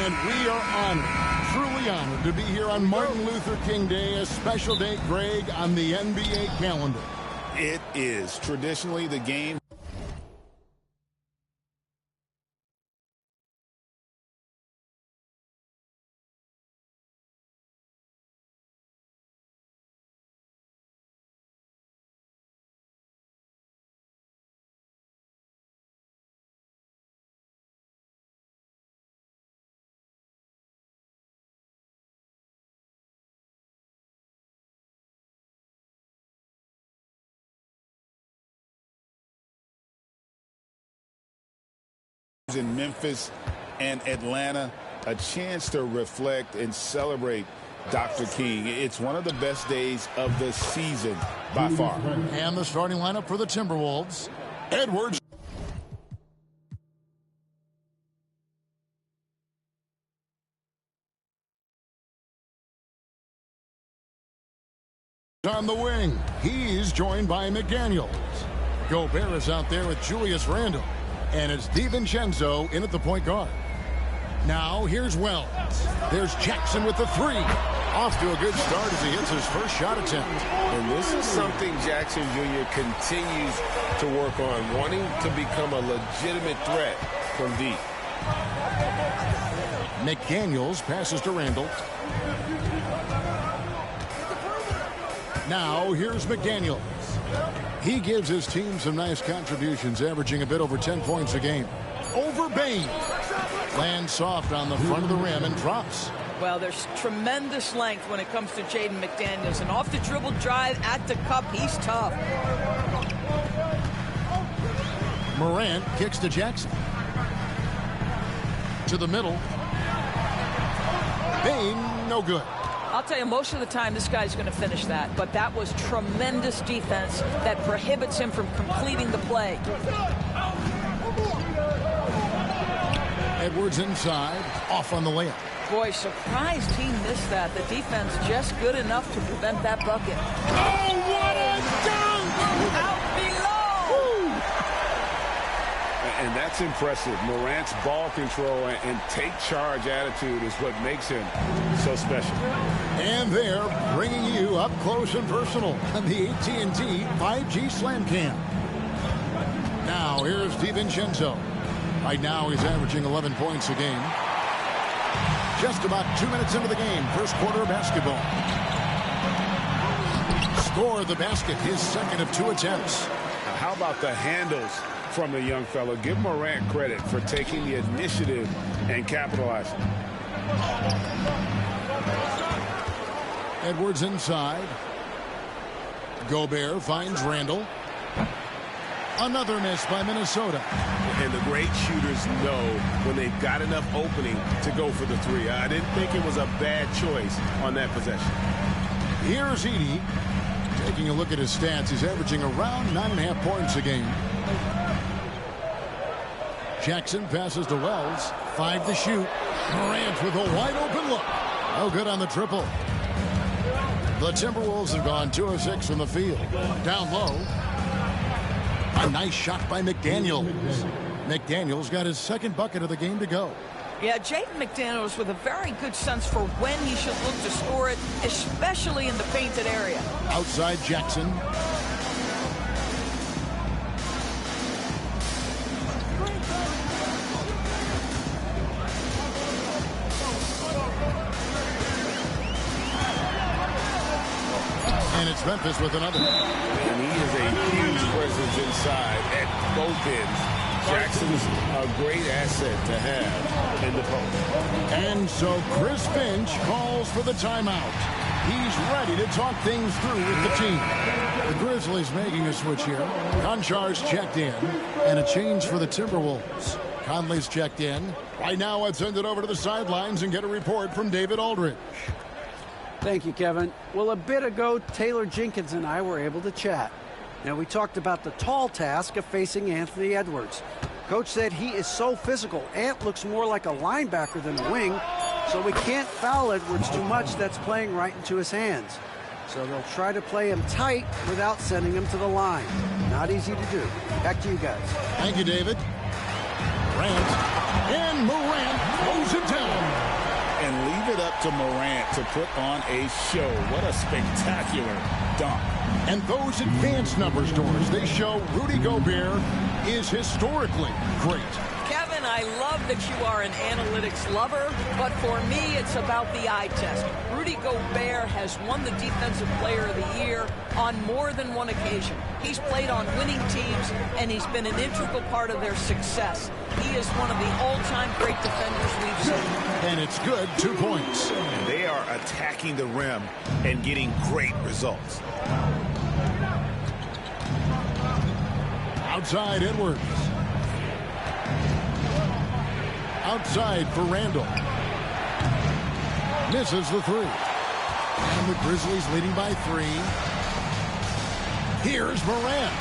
And we are honored, truly honored, to be here on Martin Luther King Day, a special day, Greg, on the NBA calendar. It is traditionally the game. In Memphis and Atlanta, a chance to reflect and celebrate Dr. King. It's one of the best days of the season by far. And the starting lineup for the Timberwolves. Edwards. On the wing, he's joined by McDaniels. Gobert is out there with Julius Randle. And it's DiVincenzo in at the point guard. Now here's Wells. There's Jackson with the three. Off to a good start as he hits his first shot attempt. And this is something Jackson Jr. continues to work on, wanting to become a legitimate threat from deep. McDaniels passes to Randle. Now here's McDaniels. He gives his team some nice contributions, averaging a bit over 10 points a game. Over Bain. Lands soft on the front of the rim and drops. Well, there's tremendous length when it comes to Jaden McDaniels. And off the dribble drive at the cup, he's tough. Morant kicks to Jackson. To the middle. Bain, no good. I'll tell you, most of the time this guy's going to finish that, but that was tremendous defense that prohibits him from completing the play. Edwards inside, off on the layup. Boy, surprised he missed that. The defense just good enough to prevent that bucket. Oh, what a dunk! Out below! And that's impressive. Morant's ball control and take charge attitude is what makes him so special. And they're bringing you up close and personal on the AT&T 5G Slam Cam. Now here's DiVincenzo. Right now he's averaging 11 points a game. Just about 2 minutes into the game, first quarter of basketball. Score the basket, his second of 2 attempts. How about the handles from the young fellow? Give Morant credit for taking the initiative and capitalizing. Edwards inside. Gobert finds Randle. Another miss by Minnesota. And the great shooters know when they've got enough opening to go for the three. I didn't think it was a bad choice on that possession. Here's Edey. Taking a look at his stats, he's averaging around 9.5 points a game. Jackson passes to Wells. 5 to shoot. Morant with a wide open look. Oh, good on the triple. The Timberwolves have gone 2 of 6 from the field. Down low. A nice shot by McDaniels. McDaniels got his second bucket of the game to go. Yeah, Jaden McDaniels with a very good sense for when he should look to score it, especially in the painted area. Outside Jackson. And it's Memphis with another. And he is a huge presence inside at both ends. Jackson's a great asset to have in the post. And so Chris Finch calls for the timeout. He's ready to talk things through with the team. The Grizzlies making a switch here. Konchar's checked in. And a change for the Timberwolves. Conley's checked in. Right now, let's send it over to the sidelines and get a report from David Aldridge. Thank you, Kevin. Well, a bit ago, Taylor Jenkins and I were able to chat. Now, we talked about the tall task of facing Anthony Edwards. Coach said he is so physical. Ant looks more like a linebacker than a wing, so we can't foul Edwards too much. That's playing right into his hands. So they'll try to play him tight without sending him to the line. Not easy to do. Back to you guys. Thank you, David. Morant. And Morant throws it down. up to Morant to put on a show. What a spectacular dunk. And those advanced numbers, Doris, they show Rudy Gobert is historically great. Kevin, I love that you are an analytics lover, but for me, it's about the eye test. Rudy Gobert has won the Defensive Player of the Year on more than one occasion. He's played on winning teams, and he's been an integral part of their success. He is one of the all-time great defenders we've seen. And it's good, 2 points. And they are attacking the rim and getting great results. Outside Edwards. Outside for Randall. Misses the three. And the Grizzlies leading by 3. Here's Morant.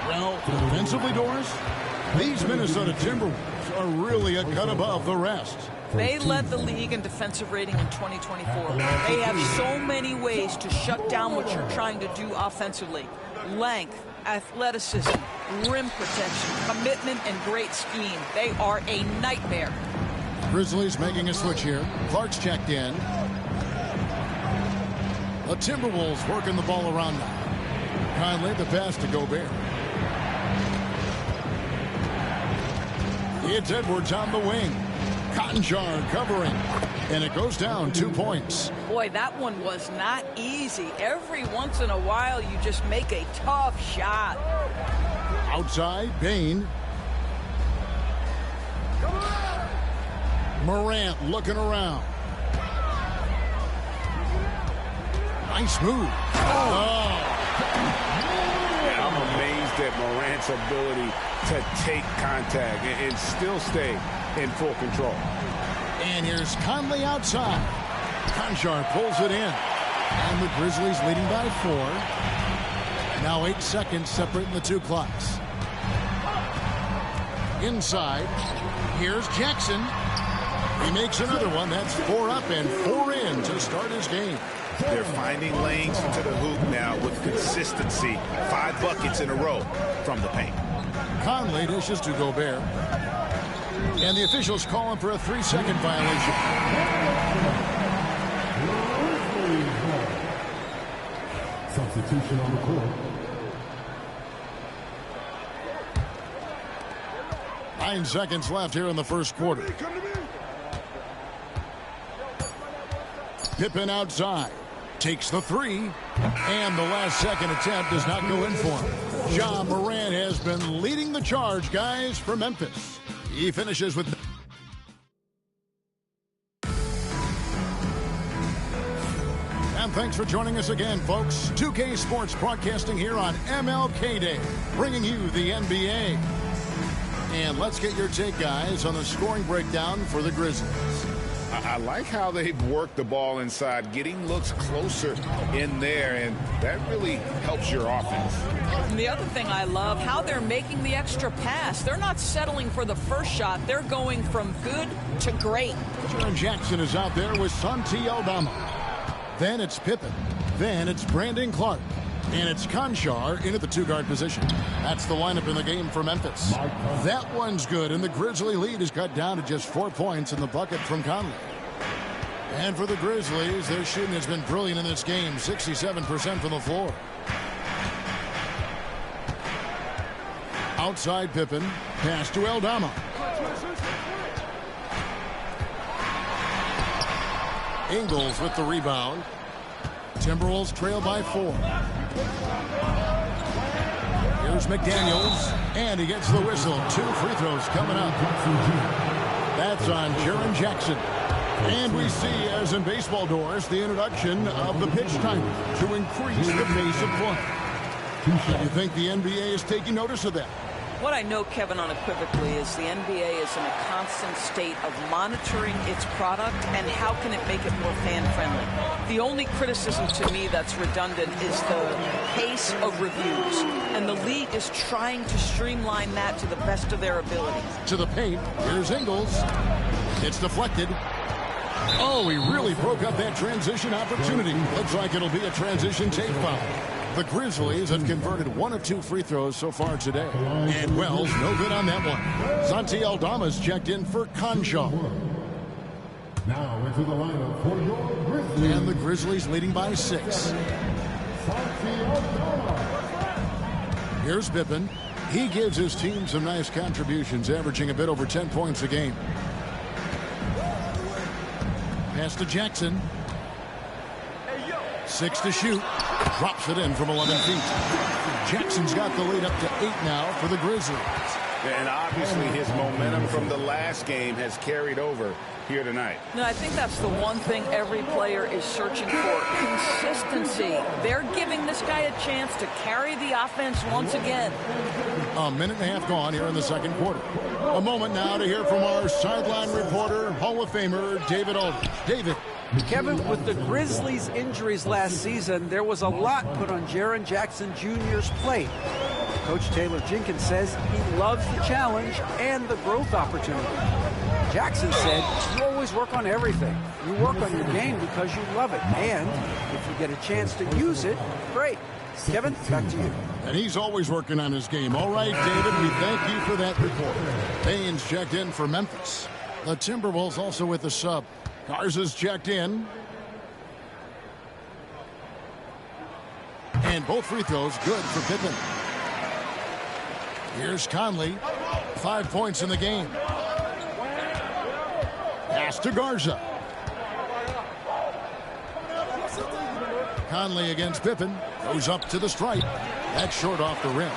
Well, defensively, Doris, these Minnesota Timberwolves are really a cut above the rest. They led the league in defensive rating in 2024. They have so many ways to shut down what you're trying to do offensively. Length, athleticism, rim protection, commitment, and great scheme. They are a nightmare. Grizzlies making a switch here. Clark's checked in. The Timberwolves working the ball around now. Conley the pass to Gobert. It's Edwards on the wing. Conjar covering. And it goes down 2 points. Boy, that one was not easy. Every once in a while, you just make a tough shot. Outside, Bain. Morant looking around. Nice move. I'm amazed at Morant's ability to take contact and still stay in full control. And here's Conley outside. Conchar pulls it in. And the Grizzlies leading by 4. Now 8 seconds separating the two clocks. Inside. Here's Jackson. He makes another one. That's 4 up and 4 in to start his game. They're finding lanes into the hoop now with consistency. 5 buckets in a row from the paint. Conley dishes to Gobert. And the officials call him for a 3-second violation. Substitution on the court. 9 seconds left here in the first quarter. Pippen outside. Takes the 3. And the last second attempt does not go in for him. Ja Morant has been leading the charge, guys, for Memphis. He finishes with... And thanks for joining us again, folks. 2K Sports broadcasting here on MLK Day, bringing you the NBA. And let's get your take, guys, on the scoring breakdown for the Grizzlies. I like how they've worked the ball inside, getting looks closer in there, and that really helps your offense. And the other thing I love, how they're making the extra pass. They're not settling for the first shot. They're going from good to great. Jaren Jackson is out there with Santi Aldama. Then it's Pippen. Then it's Brandon Clark. And it's Conchar into the 2-guard position. That's the lineup in the game for Memphis. That one's good, and the Grizzly lead is cut down to just 4 points in the bucket from Conley. And for the Grizzlies, their shooting has been brilliant in this game, 67% from the floor. Outside Pippen, pass to Aldama. Ingles with the rebound. Timberwolves trail by 4. Here's McDaniels, and he gets the whistle. 2 free throws coming up. That's on Jaren Jackson. And we see, as in baseball, Doors, the introduction of the pitch timer to increase the pace of play. You think the NBA is taking notice of that? What I know, Kevin, unequivocally is the NBA is in a constant state of monitoring its product and how can it make it more fan-friendly. The only criticism to me that's redundant is the pace of reviews, and the league is trying to streamline that to the best of their ability. To the paint, here's Ingles. It's deflected. Oh, he really broke up that transition opportunity. Looks like it'll be a transition take foul. The Grizzlies have converted 1 of 2 free throws so far today. And Wells, no good on that one. Santi Aldama's checked in for Conchar. Now into the lineup for your Grizzlies. And the Grizzlies leading by 6. Here's Pippen. He gives his team some nice contributions, averaging a bit over 10 points a game. Pass to Jackson. 6 to shoot. Drops it in from 11 feet. Jackson's got the lead up to 8 now for the Grizzlies. And obviously his momentum from the last game has carried over here tonight. No, I think that's the one thing every player is searching for, consistency. They're giving this guy a chance to carry the offense once again. A minute and a half gone here in the second quarter. A moment now to hear from our sideline reporter, Hall of Famer David Aldridge. David. Kevin, with the Grizzlies' injuries last season, there was a lot put on Jaren Jackson Jr.'s plate. Coach Taylor Jenkins says he loves the challenge and the growth opportunity. Jackson said, you always work on everything. You work on your game because you love it. And if you get a chance to use it, great. Kevin, back to you. And he's always working on his game. All right, David, we thank you for that report. Baines checked in for Memphis. The Timberwolves also with the sub. Garza's checked in. And both free throws good for Pippen. Here's Conley. 5 points in the game. Pass to Garza. Conley against Pippen. Goes up to the stripe. That's short off the rim.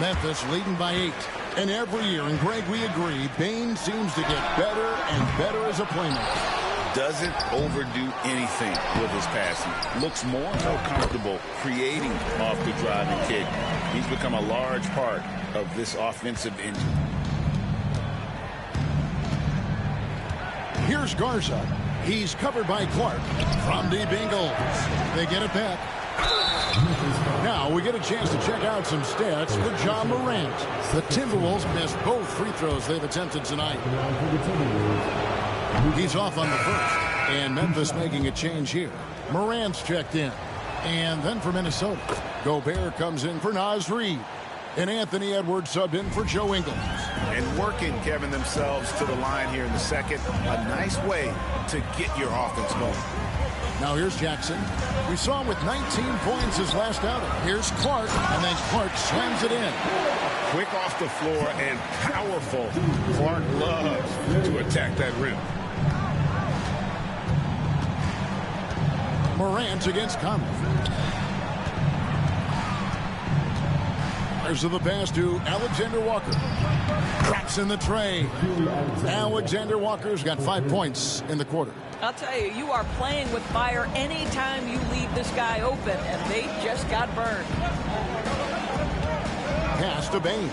Memphis leading by 8. And every year, and Greg, we agree, Baines seems to get better and better as a playmaker. Doesn't overdo anything with his passing. Looks more and more comfortable creating off the driving kick. He's become a large part of this offensive engine. Here's Garza. He's covered by Clark from the Bengals. They get it back. Now we get a chance to check out some stats for John Morant. The Timberwolves missed both free throws they've attempted tonight. He's off on the first, and Memphis making a change here. Morant's checked in. And then for Minnesota, Gobert comes in for Naz Reid. And Anthony Edwards subbed in for Joe Ingles. And working, Kevin, themselves to the line here in the second. A nice way to get your offense going. Now here's Jackson. We saw him with 19 points his last outing. Here's Clark, and then Clark slams it in. Quick off the floor and powerful. Clark loves to attack that rim. Morant against Conley. There's the pass to Alexander Walker. Drops in the tray. Alexander Walker's got 5 points in the quarter. I'll tell you, you are playing with fire anytime you leave this guy open, and they just got burned. Pass to Baines.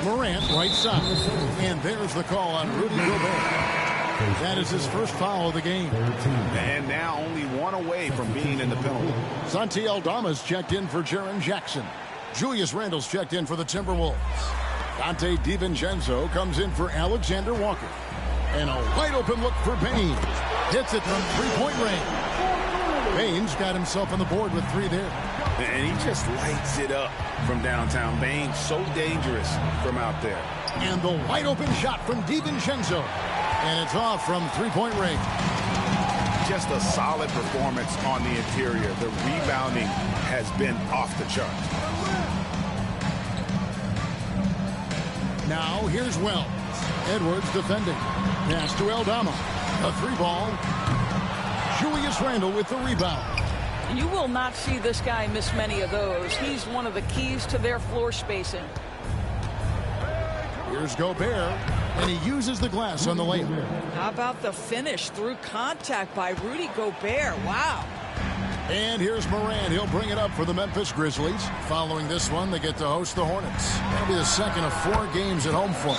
Morant right side. And there's the call on Rudy Gobert. That is his first foul of the game. And now only one away from being in the penalty. Santi Aldama's checked in for Jaren Jackson. Julius Randle's checked in for the Timberwolves. Dante DiVincenzo comes in for Alexander Walker. And a wide open look for Baines. Hits it from three-point range. Baines got himself on the board with 3 there. And he just lights it up from downtown. Baines so dangerous from out there. And the wide open shot from DiVincenzo. And it's off from three-point range. Just a solid performance on the interior. The rebounding has been off the charts. Now here's Wells. Edwards defending. Pass to Aldama. A 3-ball. Julius Randle with the rebound. You will not see this guy miss many of those. He's one of the keys to their floor spacing. Here's Gobert, and he uses the glass on the layup. How about the finish through contact by Rudy Gobert? Wow. And here's Morant. He'll bring it up for the Memphis Grizzlies. Following this one, they get to host the Hornets. That'll be the second of 4 games at home for him.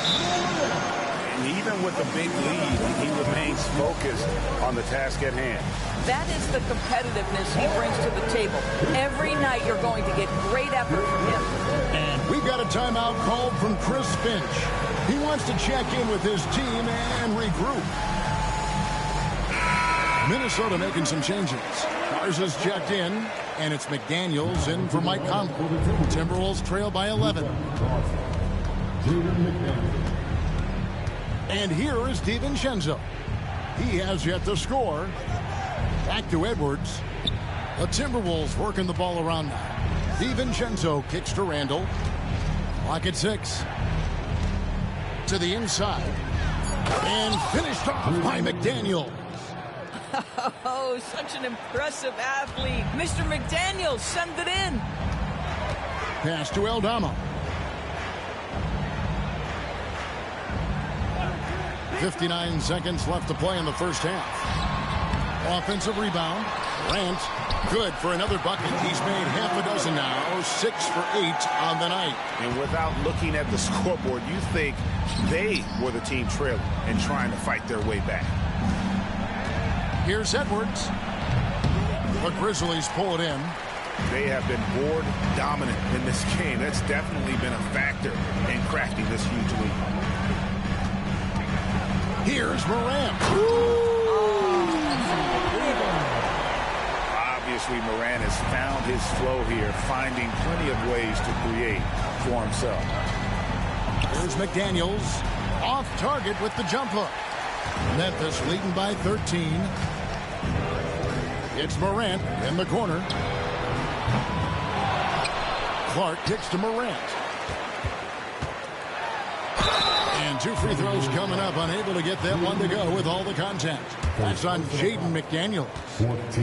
And even with the big lead, he remains focused on the task at hand. That is the competitiveness he brings to the table. Every night you're going to get great effort from him. And we've got a timeout called from Chris Finch. He wants to check in with his team and regroup. Minnesota making some changes. Garza's checked in, and it's McDaniels in for Mike Conley. Timberwolves trail by 11. And here is DiVincenzo. He has yet to score. Back to Edwards. The Timberwolves working the ball around now. DiVincenzo kicks to Randall. Clock at 6. To the inside. And finished off by McDaniels. Oh, such an impressive athlete. Mr. McDaniels, send it in. Pass to Aldama. 59 seconds left to play in the first half. Offensive rebound. Morant, good for another bucket. He's made half a dozen now, 6 for 8 on the night. And without looking at the scoreboard, you think they were the team trailing and trying to fight their way back. Here's Edwards. The Grizzlies pull it in. They have been board dominant in this game. That's definitely been a factor in cracking this huge lead. Here's Morant. Obviously, Morant has found his flow here, finding plenty of ways to create for himself. Here's McDaniels. Off target with the jump hook. Memphis leading by 13. It's Morant in the corner. Clark kicks to Morant. And 2 free throws coming up. Unable to get that one to go with all the contact. That's on Jaden McDaniels.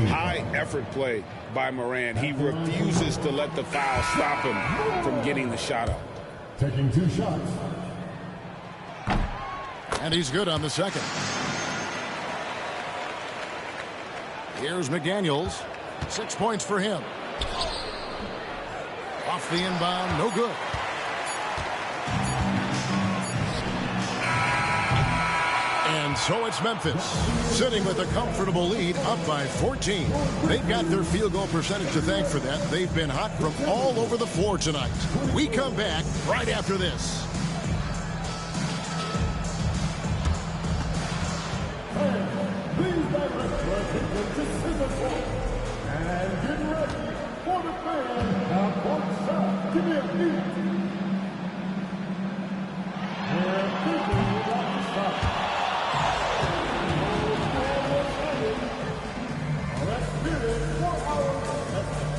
High effort play by Morant. He refuses to let the foul stop him from getting the shot up. Taking 2 shots. And he's good on the second. Here's McDaniels. 6 points for him. Off the inbound, no good. And so it's Memphis, sitting with a comfortable lead, up by 14. They've got their field goal percentage to thank for that. They've been hot from all over the floor tonight. We come back right after this. Please direct your attention to Singapore. And get ready for the fan. Now, courtside, give me a beat. Where people would like to stop. Let's hear it for our contestant.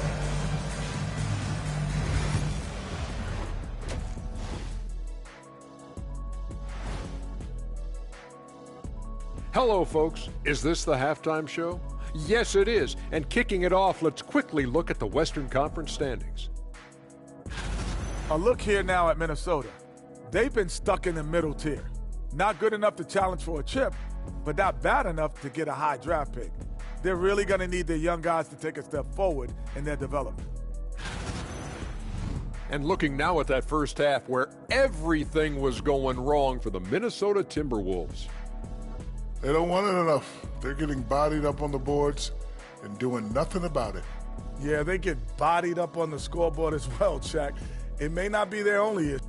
Hello, folks. Is this the halftime show? Yes, it is. And kicking it off, let's quickly look at the Western Conference standings. A look here now at Minnesota. They've been stuck in the middle tier. Not good enough to challenge for a chip, but not bad enough to get a high draft pick. They're really going to need their young guys to take a step forward in their development. And looking now at that first half where everything was going wrong for the Minnesota Timberwolves. They don't want it enough. They're getting bodied up on the boards and doing nothing about it. Yeah, they get bodied up on the scoreboard as well, Shaq. It may not be their only issue.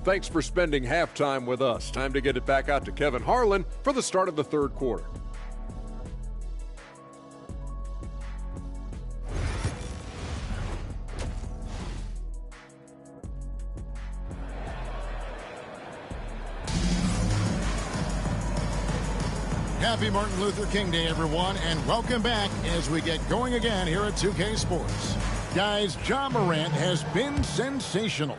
Thanks for spending halftime with us. Time to get it back out to Kevin Harlan for the start of the third quarter. Happy Martin Luther King Day, everyone, and welcome back as we get going again here at 2K Sports. Guys, Ja Morant has been sensational.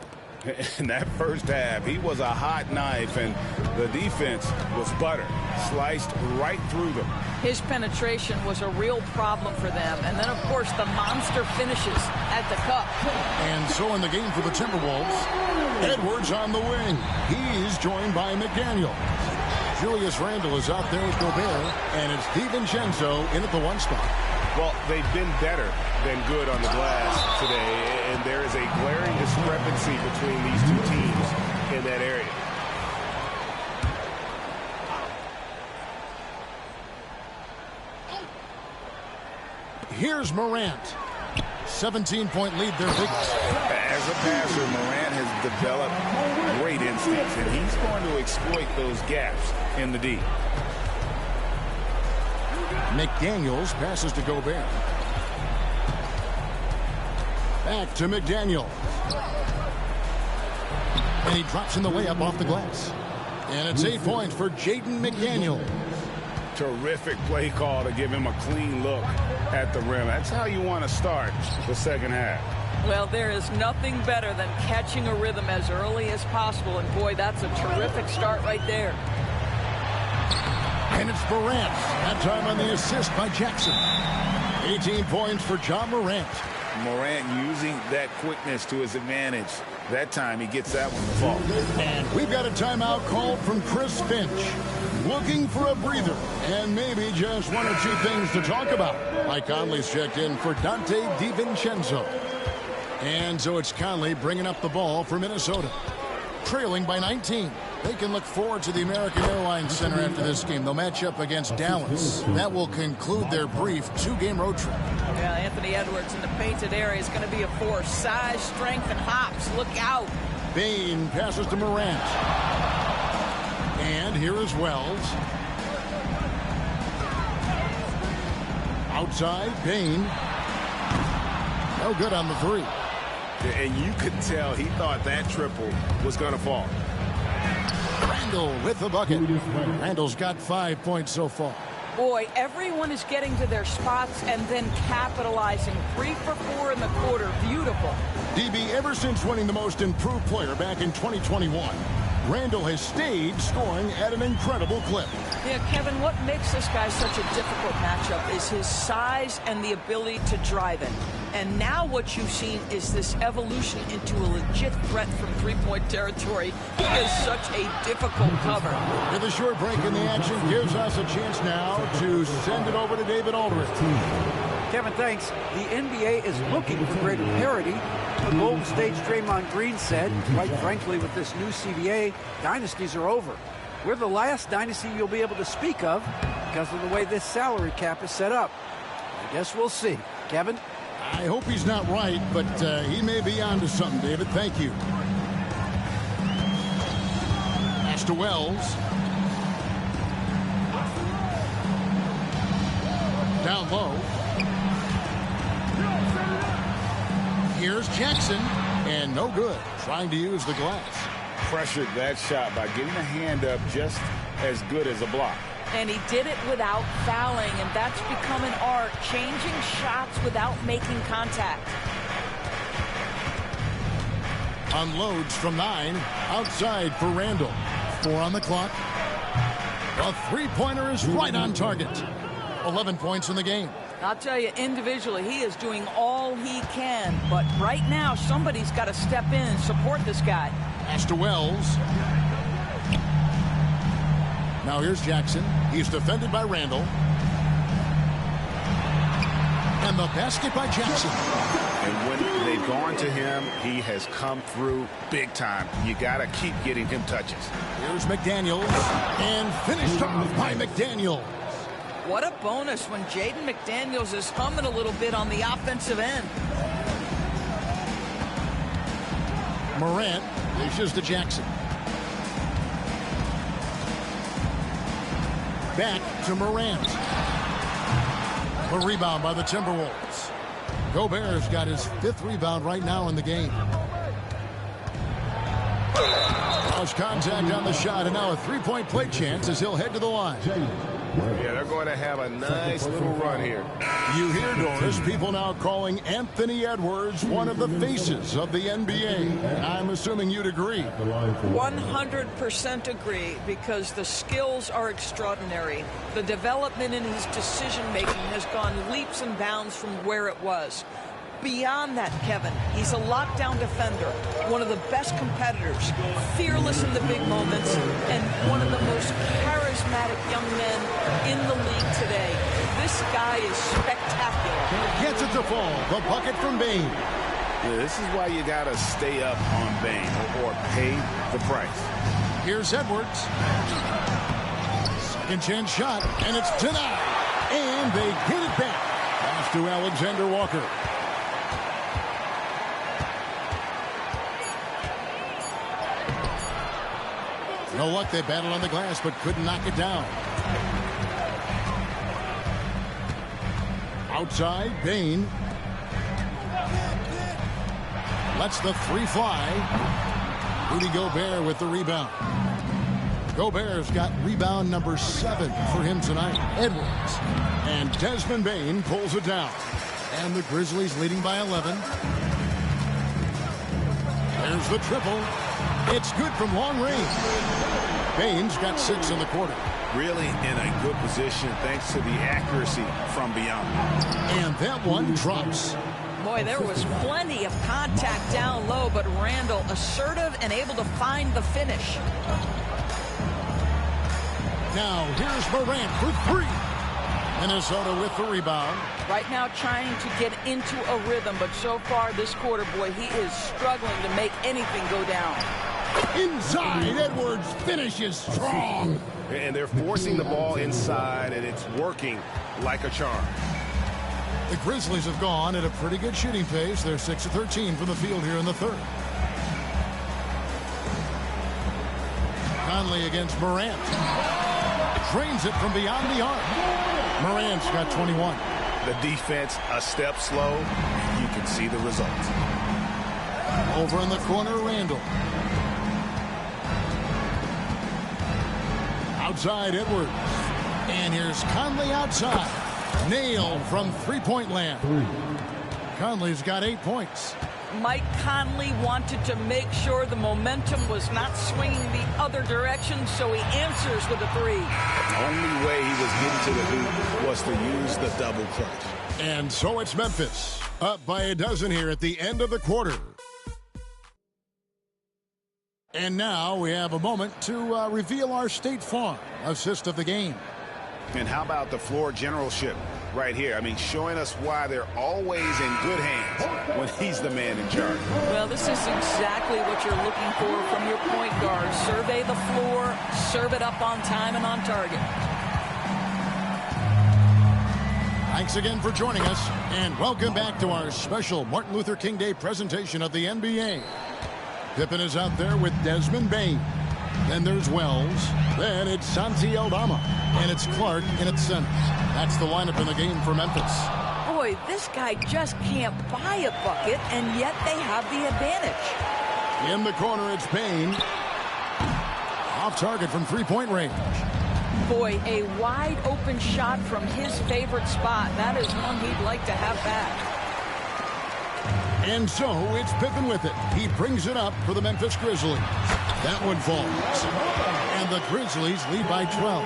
In that first half, he was a hot knife, and the defense was butter, sliced right through them. His penetration was a real problem for them. And then, of course, the monster finishes at the cup. And so in the game for the Timberwolves, Edwards on the wing. He's joined by McDaniel. Julius Randle is out there with Gobert, and it's DiVincenzo in at the 1 spot. Well, they've been better than good on the glass today, and there is a glaring discrepancy between these two teams in that area. Here's Morant. 17-point lead, their biggest. As a passer, Morant has developed great instincts, and he's going to exploit those gaps in the D. McDaniels passes to Gobert. Back to McDaniel. And he drops in the layup off the glass. And it's 8 points for Jaden McDaniel. Terrific play call to give him a clean look at the rim. That's how you want to start the second half. Well, there is nothing better than catching a rhythm as early as possible. And, boy, that's a terrific start right there. And it's Morant. That time on the assist by Jackson. 18 points for John Morant. Morant using that quickness to his advantage. That time he gets that one to fall. And we've got a timeout called from Chris Finch. Looking for a breather and maybe just one or two things to talk about. Mike Conley's checked in for Dante DiVincenzo. And so it's Conley bringing up the ball for Minnesota. Trailing by 19. They can look forward to the American Airlines Center after this game. They'll match up against Dallas. That will conclude their brief 2-game road trip. Yeah, Anthony Edwards in the painted area is going to be a force. Size, strength, and hops. Look out. Bain passes to Morant. And here is Wells. Outside, Bain. No good on the three. And you could tell he thought that triple was going to fall. Randall with the bucket. Randall's got 5 points so far. Boy, everyone is getting to their spots and then capitalizing. 3 for 4 in the quarter. Beautiful. DB, ever since winning the most improved player back in 2021, Randall has stayed scoring at an incredible clip. Yeah, Kevin, what makes this guy such a difficult matchup is his size and the ability to drive it. And now what you've seen is this evolution into a legit threat from three-point territory. He is such a difficult cover. With a short break in the action gives us a chance now to send it over to David Aldridge. Kevin, thanks. The NBA is looking for greater parity. The Golden State's Draymond Green said, quite frankly, with this new CBA, dynasties are over. We're the last dynasty you'll be able to speak of because of the way this salary cap is set up. I guess we'll see. Kevin? I hope he's not right, but he may be onto something, David. Thank you. Pass to Wells. Down low. Here's Jackson, and no good. Trying to use the glass. Pressured that shot by getting a hand up just as good as a block. And he did it without fouling, and that's become an art, changing shots without making contact. Unloads from 9, outside for Randall. 4 on the clock. The three-pointer is right on target. 11 points in the game. I'll tell you, individually, he is doing all he can, but right now, somebody's got to step in and support this guy. Pass to Wells. Now here's Jackson. He's defended by Randall. And the basket by Jackson. And when they've gone to him, he has come through big time. You got to keep getting him touches. Here's McDaniels. And finished off by McDaniels. What a bonus when Jaden McDaniels is humming a little bit on the offensive end. Morant dishes to Jackson. Back to Morant. A rebound by the Timberwolves. Gobert's got his 5th rebound right now in the game. Cross contact on the shot, and now a three-point play chance as he'll head to the line. Yeah, they're going to have a nice little run here. You hear, Doris, people now calling Anthony Edwards one of the faces of the NBA. I'm assuming you'd agree. 100% agree, because the skills are extraordinary. The development in his decision-making has gone leaps and bounds from where it was. Beyond that, Kevin, he's a lockdown defender, one of the best competitors, fearless in the big moments, and one of the most charismatic young men in the league today. This guy is spectacular. Gets it to fall. The bucket from Bain. Yeah, this is why you got to stay up on Bain or pay the price. Here's Edwards. Second chance shot, and it's denied. And they get it back. Pass to Alexander Walker. No luck, they battled on the glass, but couldn't knock it down. Outside, Bain. Lets the three fly. Rudy Gobert with the rebound. Gobert's got rebound number 7 for him tonight. Edwards. And Desmond Bane pulls it down. And the Grizzlies leading by 11. There's the triple. It's good from long range. Bane's got 6 in the quarter. Really in a good position thanks to the accuracy from beyond. And that one drops. Boy, there was plenty of contact down low, but Randall assertive and able to find the finish. Now here's Morant for 3. Minnesota with the rebound. Right now trying to get into a rhythm, but so far this quarter, boy, he is struggling to make anything go down. Inside, Edwards finishes strong. And they're forcing the ball inside, and it's working like a charm. The Grizzlies have gone at a pretty good shooting pace. They're 6 of 13 from the field here in the third. Conley against Morant. Drains it from beyond the arc. Morant's got 21. The defense a step slow, and you can see the results. Over in the corner, Randall. Outside, Edwards. And here's Conley outside. Nailed from three-point land. Conley's got 8 points. Mike Conley wanted to make sure the momentum was not swinging the other direction, so he answers with a 3. The only way he was getting to the hoop was to use the double clutch. And so it's Memphis, up by a dozen here at the end of the quarter. And now we have a moment to reveal our State Farm assist of the game. And how about the floor generalship right here? I mean, showing us why they're always in good hands when he's the man in charge. Well, this is exactly what you're looking for from your point guard. Survey the floor, serve it up on time and on target. Thanks again for joining us, and welcome back to our special Martin Luther King Day presentation of the NBA. Pippen is out there with Desmond Bane. Then there's Wells. Then it's Santi Aldama. And it's Clark in its center. That's the lineup in the game for Memphis. Boy, this guy just can't buy a bucket, and yet they have the advantage. In the corner, it's Bane. Off target from three-point range. Boy, a wide open shot from his favorite spot. That is one he'd like to have back. And so it's Pippen with it. He brings it up for the Memphis Grizzlies. That one falls. And the Grizzlies lead by 12.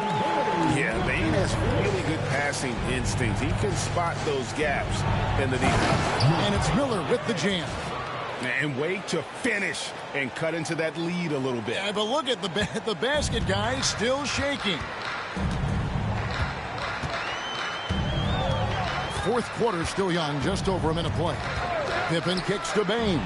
Yeah, Bane has really good passing instinct. He can spot those gaps in the defense. And it's Miller with the jam. And wait to finish and cut into that lead a little bit. Yeah, but look at the basket guy still shaking. Fourth quarter still young, just over a minute play. Pippen kicks to Bane.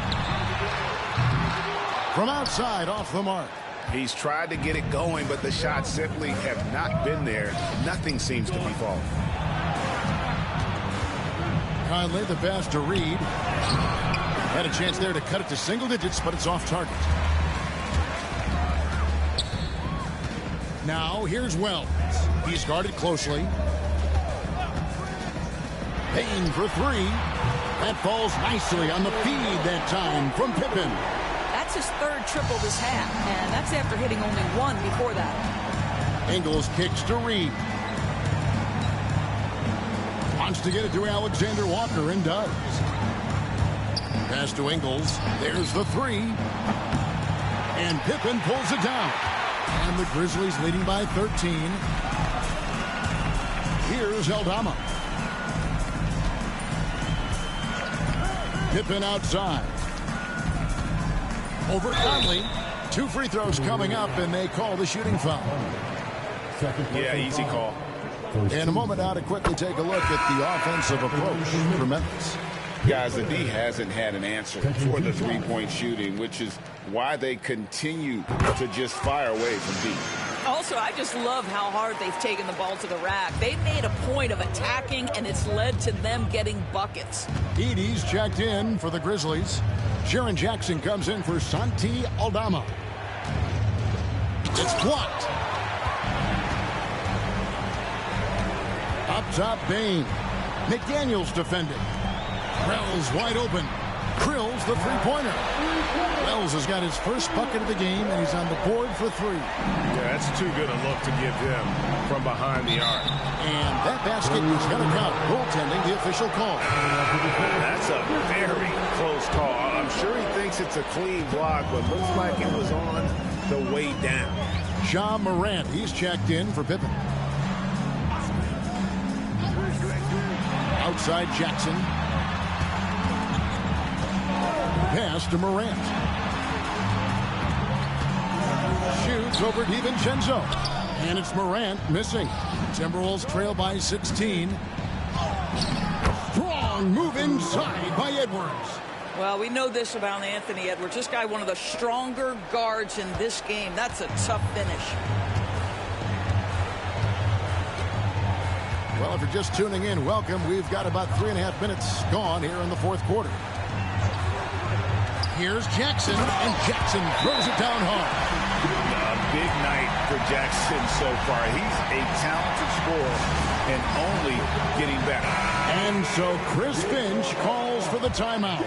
From outside, off the mark. He's tried to get it going, but the shots simply have not been there. Nothing seems to be falling. Conley, the pass to Reed. Had a chance there to cut it to single digits, but it's off target. Now, here's Wells. He's guarded closely. Payne for 3. That falls nicely on the feed that time from Pippen. That's his third triple this half, and that's after hitting only 1 before that. Ingles kicks to Reed. Wants to get it to Alexander Walker and does. Pass to Ingles. There's the 3. And Pippen pulls it down. And the Grizzlies leading by 13. Here's Aldama. Pippen outside. Over Conley. 2 free throws coming up, and they call the shooting foul. Yeah, easy call. In a moment now to quickly take a look at the offensive approach for Memphis. Guys, the D hasn't had an answer for the three-point shooting, which is why they continue to just fire away from deep. Also, I just love how hard they've taken the ball to the rack. They've made a point of attacking, and it's led to them getting buckets. Edey's checked in for the Grizzlies. Jaren Jackson comes in for Santi Aldama. It's blocked. Up top, Bane. McDaniels defending. Wells wide open. drills the three-pointer. Wells has got his first bucket of the game, and he's on the board for 3. Yeah, that's too good a look to give him from behind the arc. And that basket is going to count. Goaltending, the official call. That's a very close call. I'm sure he thinks it's a clean block, but looks like it was on the way down. Ja Morant, he's checked in for Pippen. Outside Jackson. Pass to Morant. Shoots over DiVincenzo. And it's Morant missing. Timberwolves trail by 16. Strong move inside by Edwards. Well, we know this about Anthony Edwards. This guy, one of the stronger guards in this game. That's a tough finish. Well, if you're just tuning in, welcome. We've got about 3.5 minutes gone here in the fourth quarter. Here's Jackson, and Jackson throws it down hard. A big night for Jackson so far. He's a talented scorer and only getting better. And so Chris Finch calls for the timeout.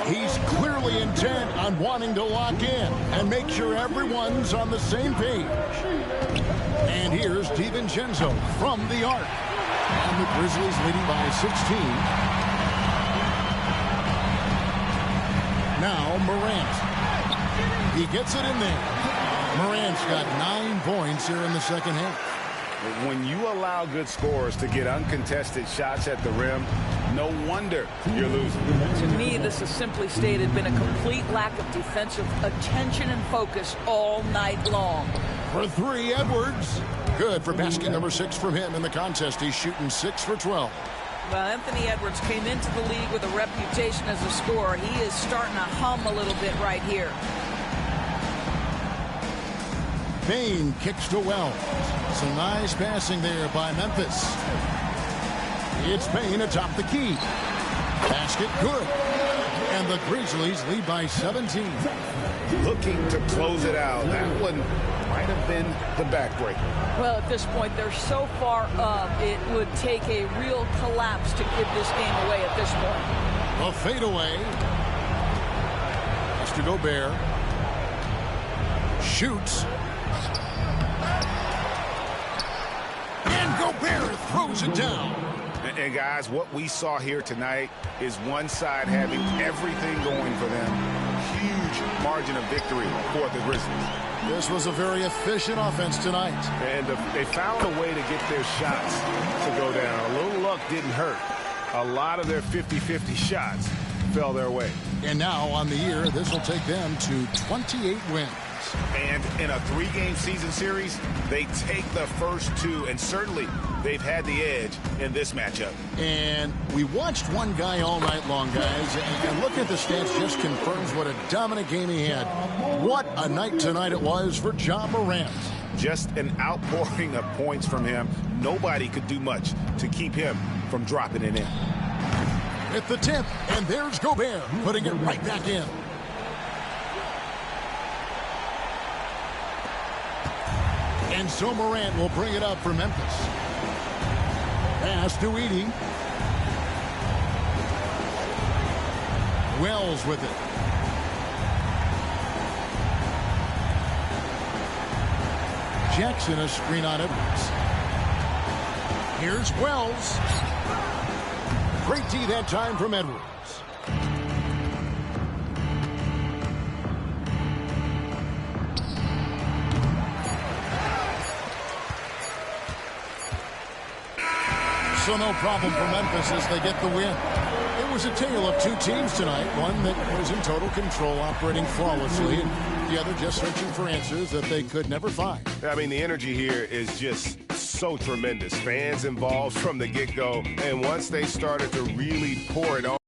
He's clearly intent on wanting to lock in and make sure everyone's on the same page. And here's DiVincenzo from the arc. And the Grizzlies leading by 16. Now Morant. He gets it in there. Morant's got 9 points here in the second half. When you allow good scorers to get uncontested shots at the rim, no wonder you're losing. To me, this has simply stated been a complete lack of defensive attention and focus all night long. For 3, Edwards. Good for basket number 6 from him in the contest. He's shooting 6 for 12. Well, Anthony Edwards came into the league with a reputation as a scorer. He is starting to hum a little bit right here. Payne kicks to Wells. Some nice passing there by Memphis. It's Payne atop the key. Basket good. And the Grizzlies lead by 17. Looking to close it out. That one might have been the backbreaker. Well, at this point, they're so far up, it would take a real collapse to give this game away at this point. A fadeaway. Mr. Gobert. Shoots. And Gobert throws it down. And guys, what we saw here tonight is one side having everything going for them. Huge margin of victory for the Grizzlies. This was a very efficient offense tonight. And they found a way to get their shots to go down. A little luck didn't hurt. A lot of their 50-50 shots fell their way. And now on the year, this will take them to 28 wins. And in a 3-game season series, they take the first 2, and certainly they've had the edge in this matchup. And we watched one guy all night long, guys, and looking at the stats just confirms what a dominant game he had. What a night tonight it was for Ja Morant. Just an outpouring of points from him. Nobody could do much to keep him from dropping it in. At the tip, and there's Gobert putting it right back in. And so Morant will bring it up for Memphis. Pass to Edey. Wells with it. Jackson a screen on Edwards. Here's Wells. Great D that time from Edwards. So no problem for Memphis as they get the win. It was a tale of 2 teams tonight. One that was in total control, operating flawlessly, and the other just searching for answers that they could never find. I mean, the energy here is just so tremendous. Fans involved from the get-go, and once they started to really pour it on,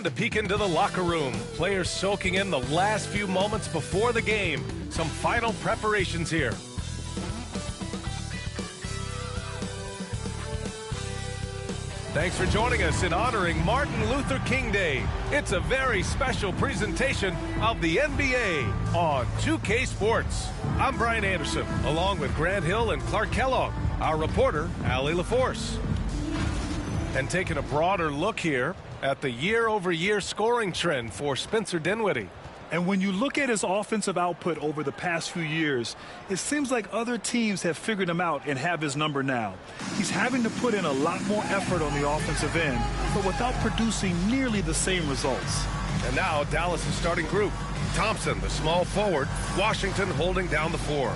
to peek into the locker room. Players soaking in the last few moments before the game. Some final preparations here. Thanks for joining us in honoring Martin Luther King Day. It's a very special presentation of the NBA on 2K Sports. I'm Brian Anderson, along with Grant Hill and Clark Kellogg, our reporter, Allie LaForce. And taking a broader look here at the year-over-year scoring trend for Spencer Dinwiddie. And when you look at his offensive output over the past few years, it seems like other teams have figured him out and have his number now. He's having to put in a lot more effort on the offensive end, but without producing nearly the same results. And now Dallas' starting group. Thompson, the small forward. Washington holding down the 4.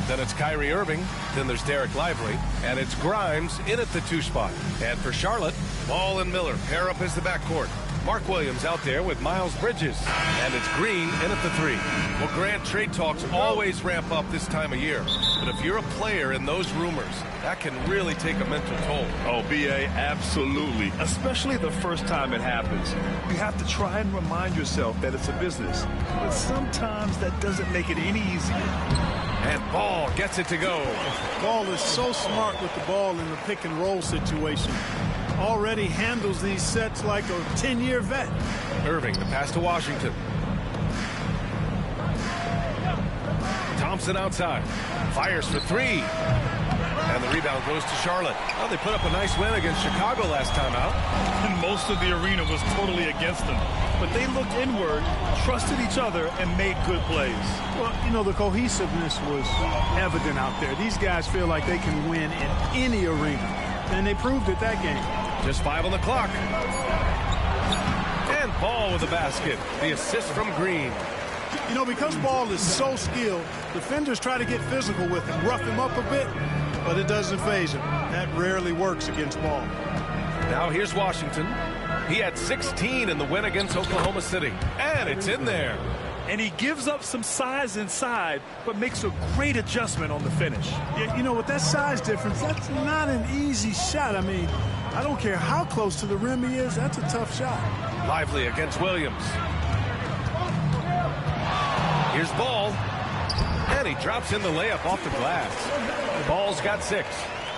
Then it's Kyrie Irving. Then there's Derek Lively. And it's Grimes in at the 2 spot. And for Charlotte, Ball and Miller pair up as the backcourt. Mark Williams out there with Miles Bridges. And it's Green in at the 3. Well, Grant, trade talks always ramp up this time of year. But if you're a player in those rumors, that can really take a mental toll. Oh, B.A., absolutely. Especially the first time it happens. You have to try and remind yourself that it's a business. But sometimes that doesn't make it any easier. And Ball gets it to go. Ball is so smart with the ball in the pick and roll situation. Already handles these sets like a 10-year vet. Irving, the pass to Washington. Thompson outside. Fires for 3. And the rebound goes to Charlotte. Well, they put up a nice win against Chicago last time out. And most of the arena was totally against them. But they looked inward, trusted each other, and made good plays. Well, you know, the cohesiveness was evident out there. These guys feel like they can win in any arena. And they proved it that game. Just 5 on the clock. And Ball with the basket. The assist from Green. You know, because Ball is so skilled, defenders try to get physical with him, rough him up a bit, but it doesn't faze him. That rarely works against Ball. Now here's Washington. He had 16 in the win against Oklahoma City. And it's in there. And he gives up some size inside, but makes a great adjustment on the finish. Yeah, you know, with that size difference, that's not an easy shot. I mean, I don't care how close to the rim he is, that's a tough shot. Lively against Williams. Here's Ball. And he drops in the layup off the glass. Ball's got 6.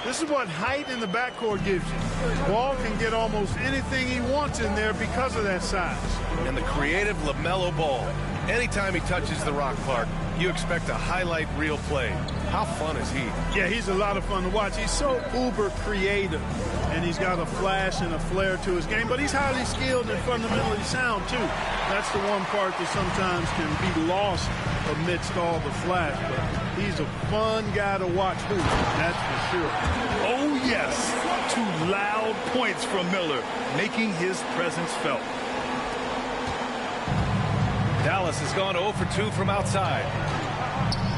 This is what height in the backcourt gives you. Ball can get almost anything he wants in there because of that size. And the creative LaMelo Ball. Anytime he touches the rock, Clark, you expect a highlight reel play. How fun is he? Yeah, he's a lot of fun to watch. He's so uber creative, and he's got a flash and a flair to his game, but he's highly skilled and fundamentally sound, too. That's the one part that sometimes can be lost amidst all the flash, but he's a fun guy to watch hoop, that's for sure. Oh, yes. 2 loud points from Miller, making his presence felt. Dallas has gone 0 for 2 from outside.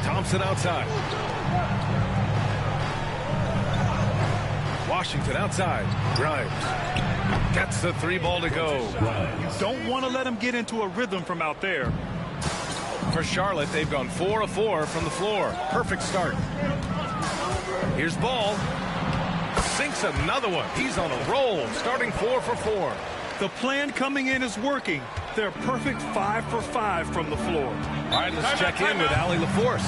Thompson outside. Washington outside. Grimes gets the 3 ball to go. You don't want to let him get into a rhythm from out there. For Charlotte, they've gone 4 of 4 from the floor. Perfect start. Here's Ball. Sinks another one. He's on a roll, starting 4 for 4. The plan coming in is working. They're perfect 5 for 5 from the floor. All right, let's check in with Allie LaForce.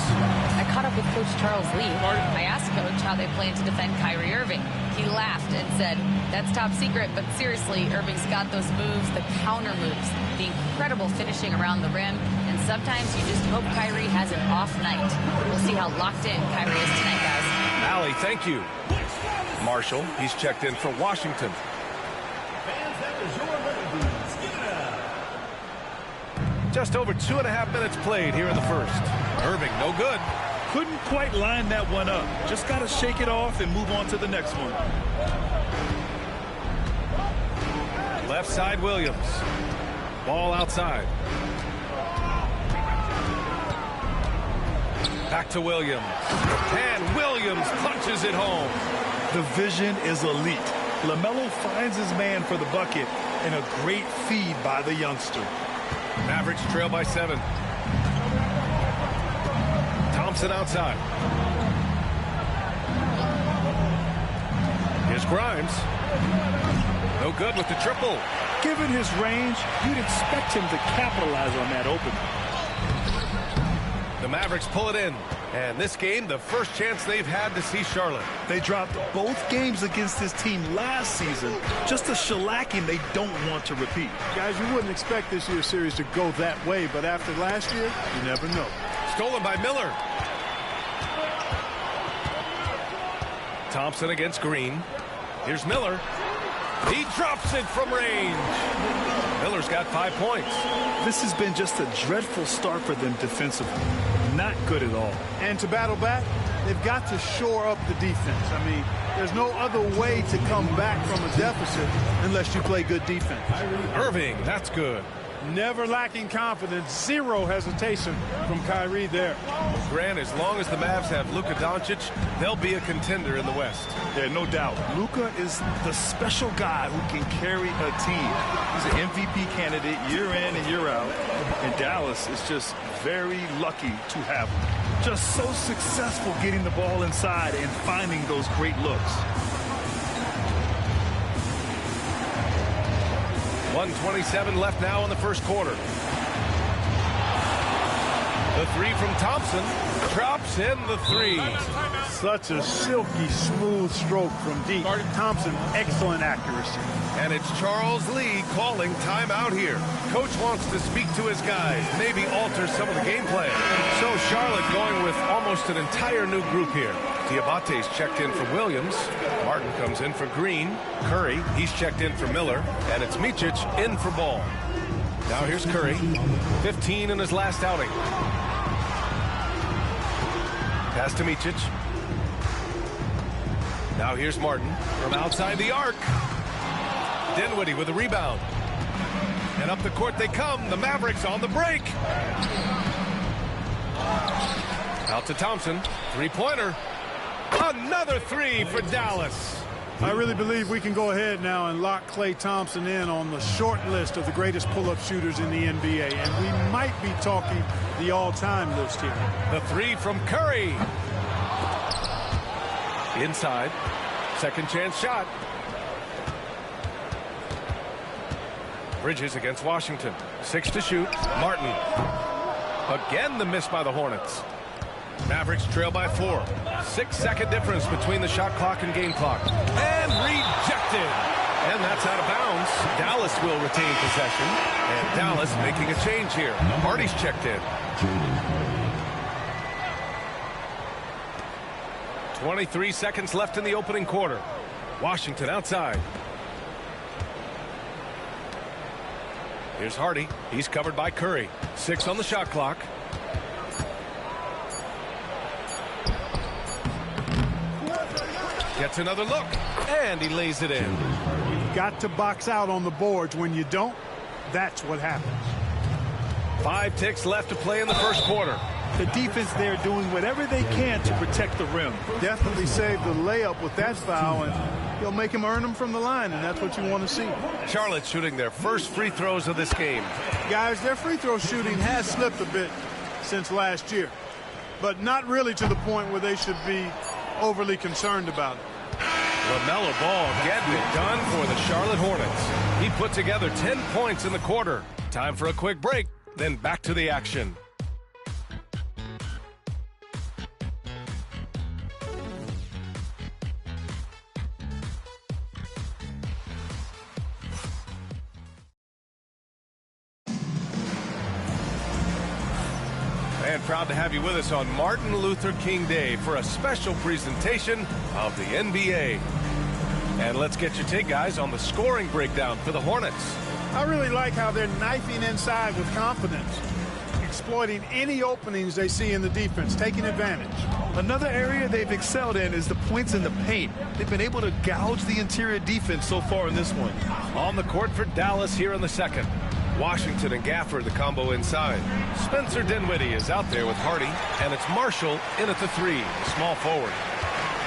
I caught up with Coach Charles Lee. I asked Coach how they plan to defend Kyrie Irving. He laughed and said, that's top secret, but seriously, Irving's got those moves, the counter moves, the incredible finishing around the rim, and sometimes you just hope Kyrie has an off night. We'll see how locked in Kyrie is tonight, guys. Allie, thank you. Marshall, he's checked in for Washington. Just over 2.5 minutes played here in the first. Irving, no good. Couldn't quite line that one up. Just got to shake it off and move on to the next one. Left side, Williams. Ball outside. Back to Williams. And Williams punches it home. The vision is elite. LaMelo finds his man for the bucket, and a great feed by the youngster. Mavericks trail by 7. Thompson outside. Here's Grimes. No good with the triple. Given his range, you'd expect him to capitalize on that opening. The Mavericks pull it in. And this game, the first chance they've had to see Charlotte. They dropped both games against this team last season. Just a shellacking they don't want to repeat. Guys, you wouldn't expect this year's series to go that way, but after last year, you never know. Stolen by Miller. Thompson against Green. Here's Miller. He drops it from range. Miller's got 5 points. This has been just a dreadful start for them defensively. Not good at all. And to battle back, they've got to shore up the defense. I mean, there's no other way to come back from a deficit unless you play good defense. Irving, that's good. Never lacking confidence. Zero hesitation from Kyrie there. Grant, as long as the Mavs have Luka Doncic, they'll be a contender in the West. Yeah, no doubt. Luka is the special guy who can carry a team. He's an MVP candidate year in and year out. And Dallas is just very lucky to have him. Just so successful getting the ball inside and finding those great looks. 1:27 left now in the first quarter. The three from Thompson drops in the three. Such a silky smooth stroke from deep. Thompson, excellent accuracy. And it's Charles Lee calling timeout here. Coach wants to speak to his guys, maybe alter some of the game plan. So Charlotte going with almost an entire new group here. Diabate's checked in for Williams. Martin comes in for Green. Curry, he's checked in for Miller. And it's Micic in for Ball. Now here's Curry. 15 in his last outing. Pass to Micic. Now here's Martin from outside the arc. Dinwiddie with a rebound. And up the court they come. The Mavericks on the break. Out to Thompson. Three-pointer. Another three for Dallas. I really believe we can go ahead now and lock Klay Thompson in on the short list of the greatest pull-up shooters in the NBA. And we might be talking the all-time list here. The three from Curry. Inside. Second chance shot. Bridges against Washington. 6 to shoot. Martin. Again the miss by the Hornets. Mavericks trail by 4. 6-second difference between the shot clock and game clock. And rejected. And that's out of bounds. Dallas will retain possession. And Dallas making a change here. Hardy's checked in. 23 seconds left in the opening quarter. Washington outside. Here's Hardy. He's covered by Curry. 6 on the shot clock. Gets another look. And he lays it in. You've got to box out on the boards. When you don't, that's what happens. 5 ticks left to play in the first quarter. The defense there doing whatever they can to protect the rim. Definitely saved the layup with that foul, and he'll make him earn them from the line, and that's what you want to see. Charlotte shooting their first free throws of this game. Guys, their free throw shooting has slipped a bit since last year, but not really to the point where they should be overly concerned about it. LaMelo Ball getting it done for the Charlotte Hornets. He put together 10 points in the quarter. Time for a quick break, then back to the action. And proud to have you with us on Martin Luther King Day for a special presentation of the NBA. And let's get your take, guys, on the scoring breakdown for the Hornets. I really like how they're knifing inside with confidence, exploiting any openings they see in the defense, taking advantage. Another area they've excelled in is the points in the paint. They've been able to gouge the interior defense so far in this one. On the court for Dallas here in the second. Washington and Gafford, the combo inside. Spencer Dinwiddie is out there with Hardy, and it's Marshall in at the 3, small forward.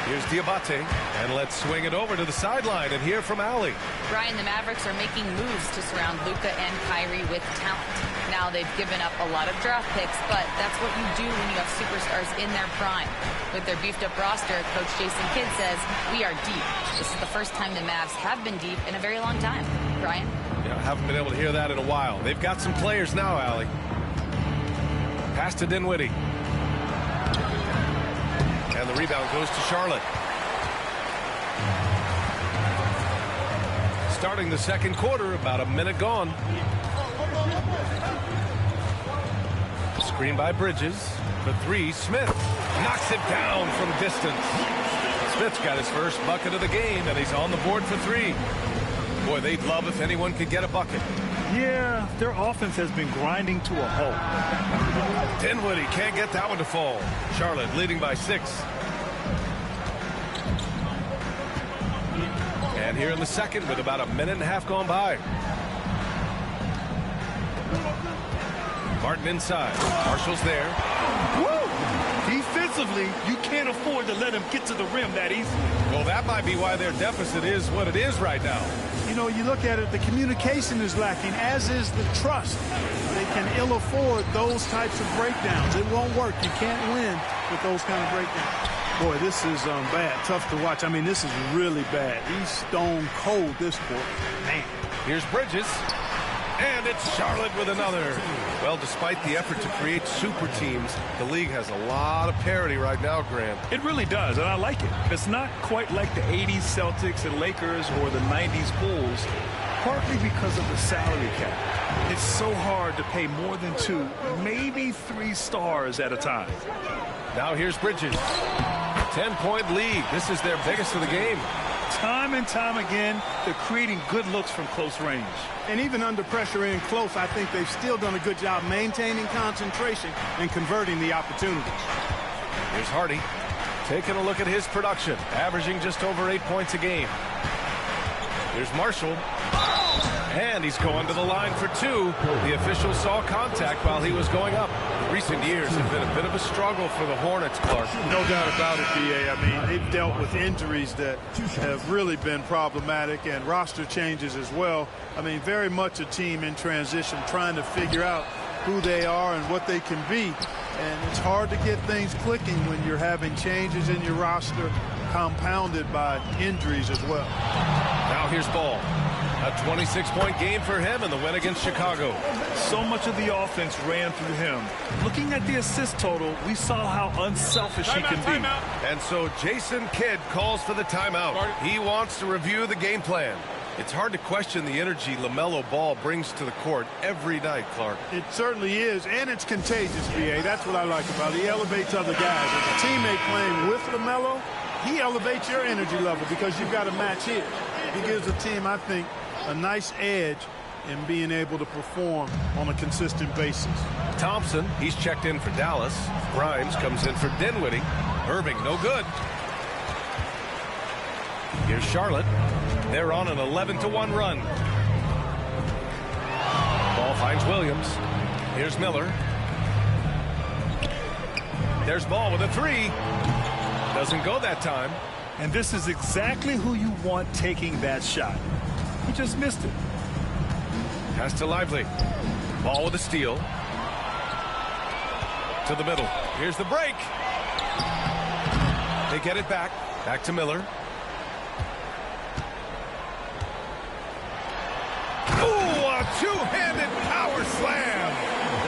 Here's Diabate, and let's swing it over to the sideline and hear from Allie. Brian, the Mavericks are making moves to surround Luka and Kyrie with talent. Now they've given up a lot of draft picks, but that's what you do when you have superstars in their prime. With their beefed-up roster, Coach Jason Kidd says, we are deep. This is the first time the Mavs have been deep in a very long time. Brian? Yeah, haven't been able to hear that in a while. They've got some players now, Allie. Pass to Dinwiddie. And the rebound goes to Charlotte. Starting the second quarter, about a minute gone. Screen by Bridges. The three, Smith knocks it down from distance. Smith's got his first bucket of the game, and he's on the board for three. Boy, they'd love if anyone could get a bucket. Yeah, their offense has been grinding to a halt. Dinwiddie can't get that one to fall. Charlotte leading by 6. And here in the second with about a minute and a half gone by. Martin inside. Marshall's there. Woo! Defensively, you can't afford to let him get to the rim that easily. Well, that might be why their deficit is what it is right now. You know, you look at it, the communication is lacking, as is the trust. They can ill afford those types of breakdowns. It won't work. You can't win with those kind of breakdowns. Boy, this is bad. Tough to watch. I mean, this is really bad. He's stone cold this quarter. Man. Here's Bridges. And it's Charlotte with another. Well, despite the effort to create super teams, the league has a lot of parity right now, Graham. It really does, and I like it. It's not quite like the 80s Celtics and Lakers or the 90s Bulls, partly because of the salary cap. It's so hard to pay more than 2, maybe 3 stars at a time. Now here's Bridges. 10-point lead. This is their biggest of the game. Time and time again, they're creating good looks from close range. And even under pressure in close, I think they've still done a good job maintaining concentration and converting the opportunities. Here's Hardy taking a look at his production, averaging just over 8 points a game. Here's Marshall. And he's going to the line for 2. The official saw contact while he was going up. Recent years have been a bit of a struggle for the Hornets, Clark. No doubt about it, B.A. I mean, they've dealt with injuries that have really been problematic and roster changes as well. I mean, very much a team in transition, trying to figure out who they are and what they can be. And it's hard to get things clicking when you're having changes in your roster compounded by injuries as well. Now here's Ball. A 26-point game for him in the win against Chicago. So much of the offense ran through him. Looking at the assist total, we saw how unselfish he can be. And so Jason Kidd calls for the timeout. He wants to review the game plan. It's hard to question the energy LaMelo Ball brings to the court every night, Clark. It certainly is, and it's contagious, B.A. That's what I like about it. He elevates other guys. As a teammate playing with LaMelo, he elevates your energy level because you've got to match his. He gives the team, I think, a nice edge in being able to perform on a consistent basis. Thompson, he's checked in for Dallas. Grimes comes in for Dinwiddie. Irving, no good. Here's Charlotte. They're on an 11-1 run. Ball finds Williams. Here's Miller. There's Ball with a 3. Doesn't go that time. And this is exactly who you want taking that shot. He just missed it. Pass to Lively. Ball with a steal. To the middle. Here's the break. They get it back. Back to Miller. Ooh, a two-handed power slam.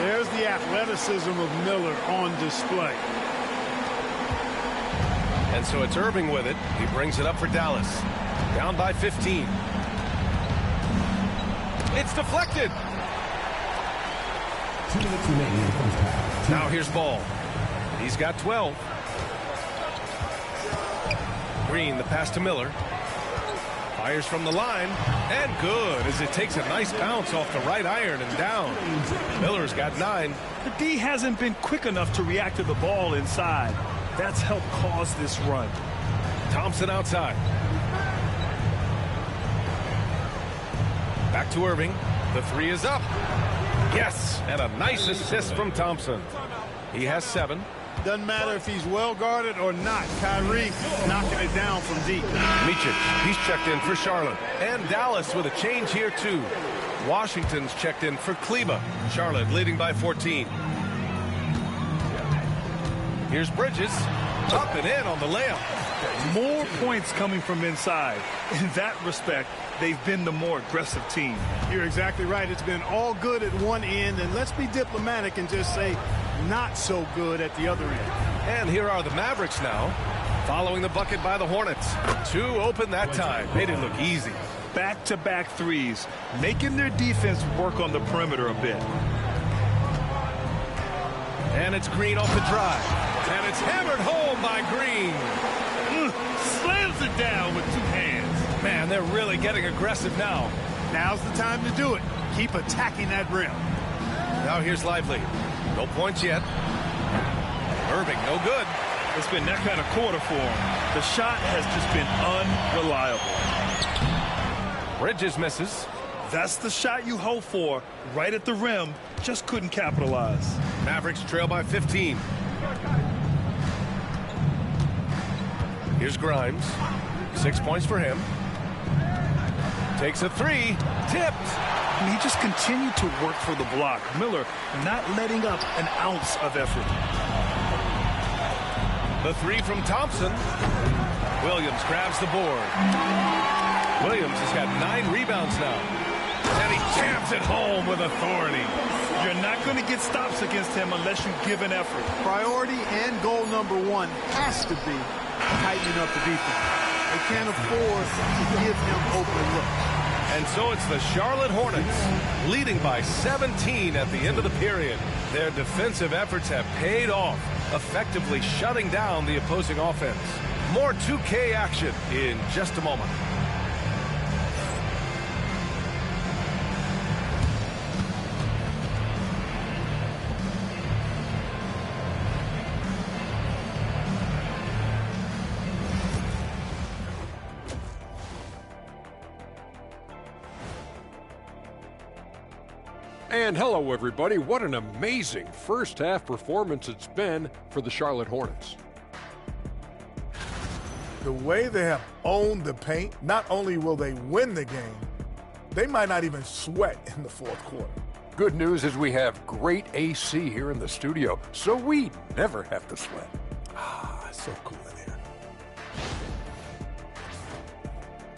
There's the athleticism of Miller on display. And so it's Irving with it. He brings it up for Dallas. Down by 15. It's deflected. 2 minutes remaining in the first half. Now here's Ball. He's got 12. Green, the pass to Miller. Fires from the line. And good, as it takes a nice bounce off the right iron and down. Miller's got 9. The D hasn't been quick enough to react to the ball inside. That's helped cause this run. Thompson outside. Back to Irving. The 3 is up. Yes, and a nice assist from Thompson. He has 7. Doesn't matter if he's well guarded or not. Kyrie knocking it down from deep. Micic, he's checked in for Charlotte. And Dallas with a change here too. Washington's checked in for Kleba. Charlotte leading by 14. Here's Bridges. Up and in on the layup. More points coming from inside. In that respect, they've been the more aggressive team. You're exactly right. It's been all good at one end, and let's be diplomatic and just say not so good at the other end. And here are the Mavericks now, following the bucket by the Hornets. 2 open that time. Made it look easy. Back-to-back threes, making their defense work on the perimeter a bit. And it's Green off the drive. And it's hammered home by Green. Slams it down with 2 hands. Man, they're really getting aggressive now. Now's the time to do it. Keep attacking that rim. Now here's Lively. No points yet. Irving, no good. It's been that kind of quarter for him. The shot has just been unreliable. Bridges misses. That's the shot you hope for. Right at the rim. Just couldn't capitalize. Mavericks trail by 15. Here's Grimes. 6 points for him. Takes a 3. Tipped. And he just continued to work for the block. Miller not letting up an ounce of effort. The 3 from Thompson. Williams grabs the board. Williams has got 9 rebounds now. And he jams it home with authority. You're not going to get stops against him unless you give an effort. Priority and goal number 1 has to be tightening up the defense. They can't afford to give him open looks. And so it's the Charlotte Hornets leading by 17 at the end of the period. Their defensive efforts have paid off, effectively shutting down the opposing offense. More 2K action in just a moment. And hello, everybody. What an amazing first-half performance it's been for the Charlotte Hornets. The way they have owned the paint, not only will they win the game, they might not even sweat in the fourth quarter. Good news is we have great AC here in the studio, so we never have to sweat. It's so cool in here.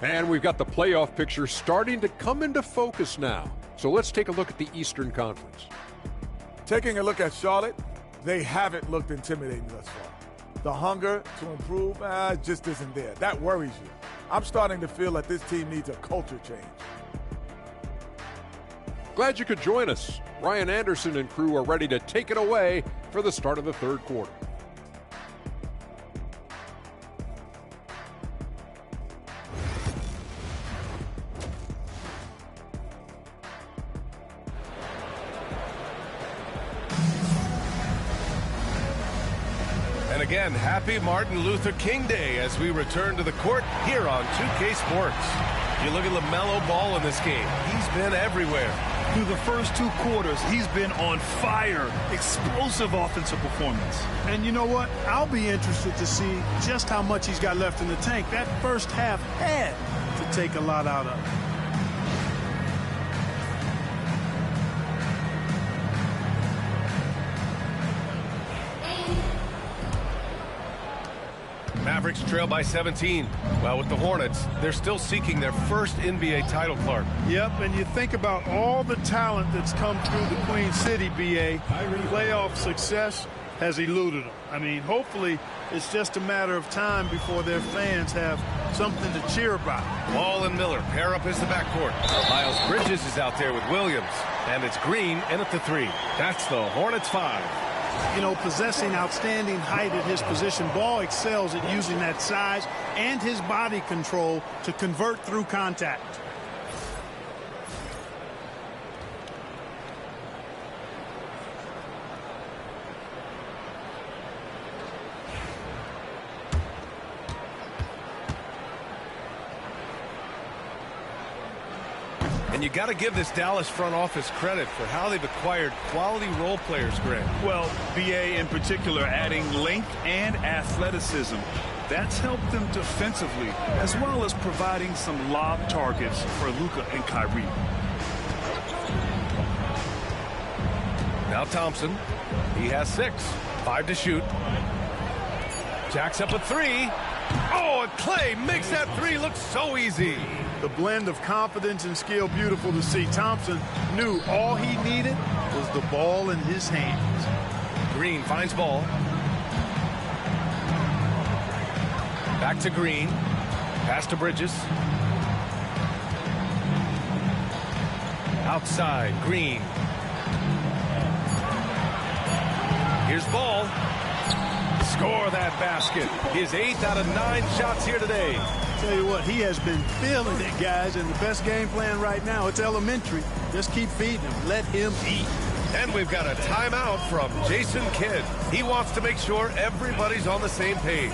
And we've got the playoff picture starting to come into focus now. So let's take a look at the Eastern Conference. Taking a look at Charlotte, they haven't looked intimidating thus far. The hunger to improve just isn't there. That worries you. I'm starting to feel that this team needs a culture change. Glad you could join us. Ryan Anderson and crew are ready to take it away for the start of the third quarter. And again, happy Martin Luther King Day as we return to the court here on 2K Sports. You look at LaMelo Ball in this game. He's been everywhere. Through the first 2 quarters, he's been on fire. Explosive offensive performance. And you know what? I'll be interested to see just how much he's got left in the tank. That first half had to take a lot out of it. Mavericks trail by 17. Well, with the Hornets, they're still seeking their first NBA title, Clark. Yep, and you think about all the talent that's come through the Queen City, BA. Playoff success has eluded them. I mean, hopefully it's just a matter of time before their fans have something to cheer about. Wall and Miller pair up as the backcourt. Miles Bridges is out there with Williams. And it's Green in at the 3. That's the Hornets 5. You know, possessing outstanding height at his position, Ball excels at using that size and his body control to convert through contact. And you got to give this Dallas front office credit for how they've acquired quality role players, Greg. Well, BA in particular adding length and athleticism. That's helped them defensively, as well as providing some lob targets for Luka and Kyrie. Now Thompson. He has 6. 5 to shoot. Jacks up a 3. Oh, and Clay makes that three look so easy. The blend of confidence and skill, beautiful to see. Thompson knew all he needed was the ball in his hands. Green finds ball. Back to Green. Pass to Bridges. Outside, Green. Here's Ball. Score that basket. His 8th out of 9 shots here today. Tell you what, he has been feeling it, guys, and the best game plan right now, it's elementary. Just keep feeding him. Let him eat. And we've got a timeout from Jason Kidd. He wants to make sure everybody's on the same page.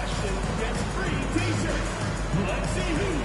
Let's see who.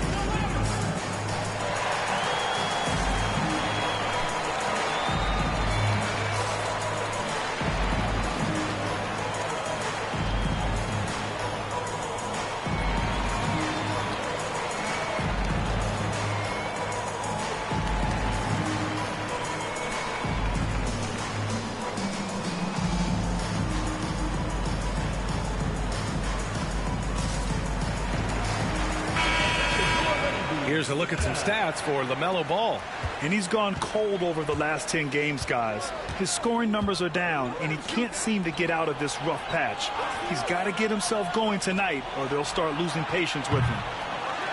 Here's a look at some stats for LaMelo Ball. And he's gone cold over the last 10 games, guys. His scoring numbers are down, and he can't seem to get out of this rough patch. He's got to get himself going tonight, or they'll start losing patience with him.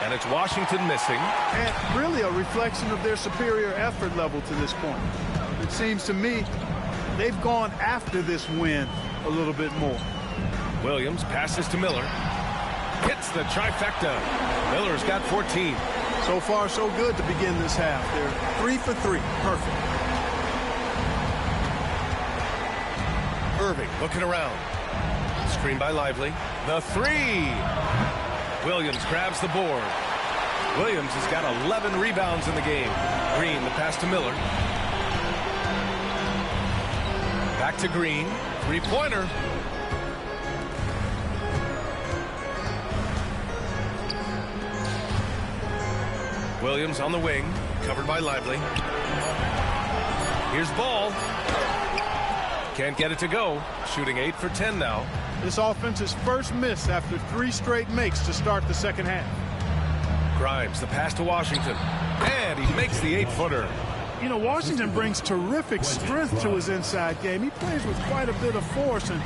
And it's Washington missing. And really a reflection of their superior effort level to this point. It seems to me they've gone after this win a little bit more. Williams passes to Miller. Hits the trifecta. Miller's got 14. So far, so good to begin this half. They're 3 for 3. Perfect. Irving looking around. Screen by Lively. The three. Williams grabs the board. Williams has got 11 rebounds in the game. Green, the pass to Miller. Back to Green. Three-pointer. Williams on the wing, covered by Lively. Here's Ball. Can't get it to go. Shooting 8 for 10 now. This offense's first miss after 3 straight makes to start the second half. Grimes, the pass to Washington. And he makes the 8-footer. You know, Washington brings terrific strength to his inside game. He plays with quite a bit of force and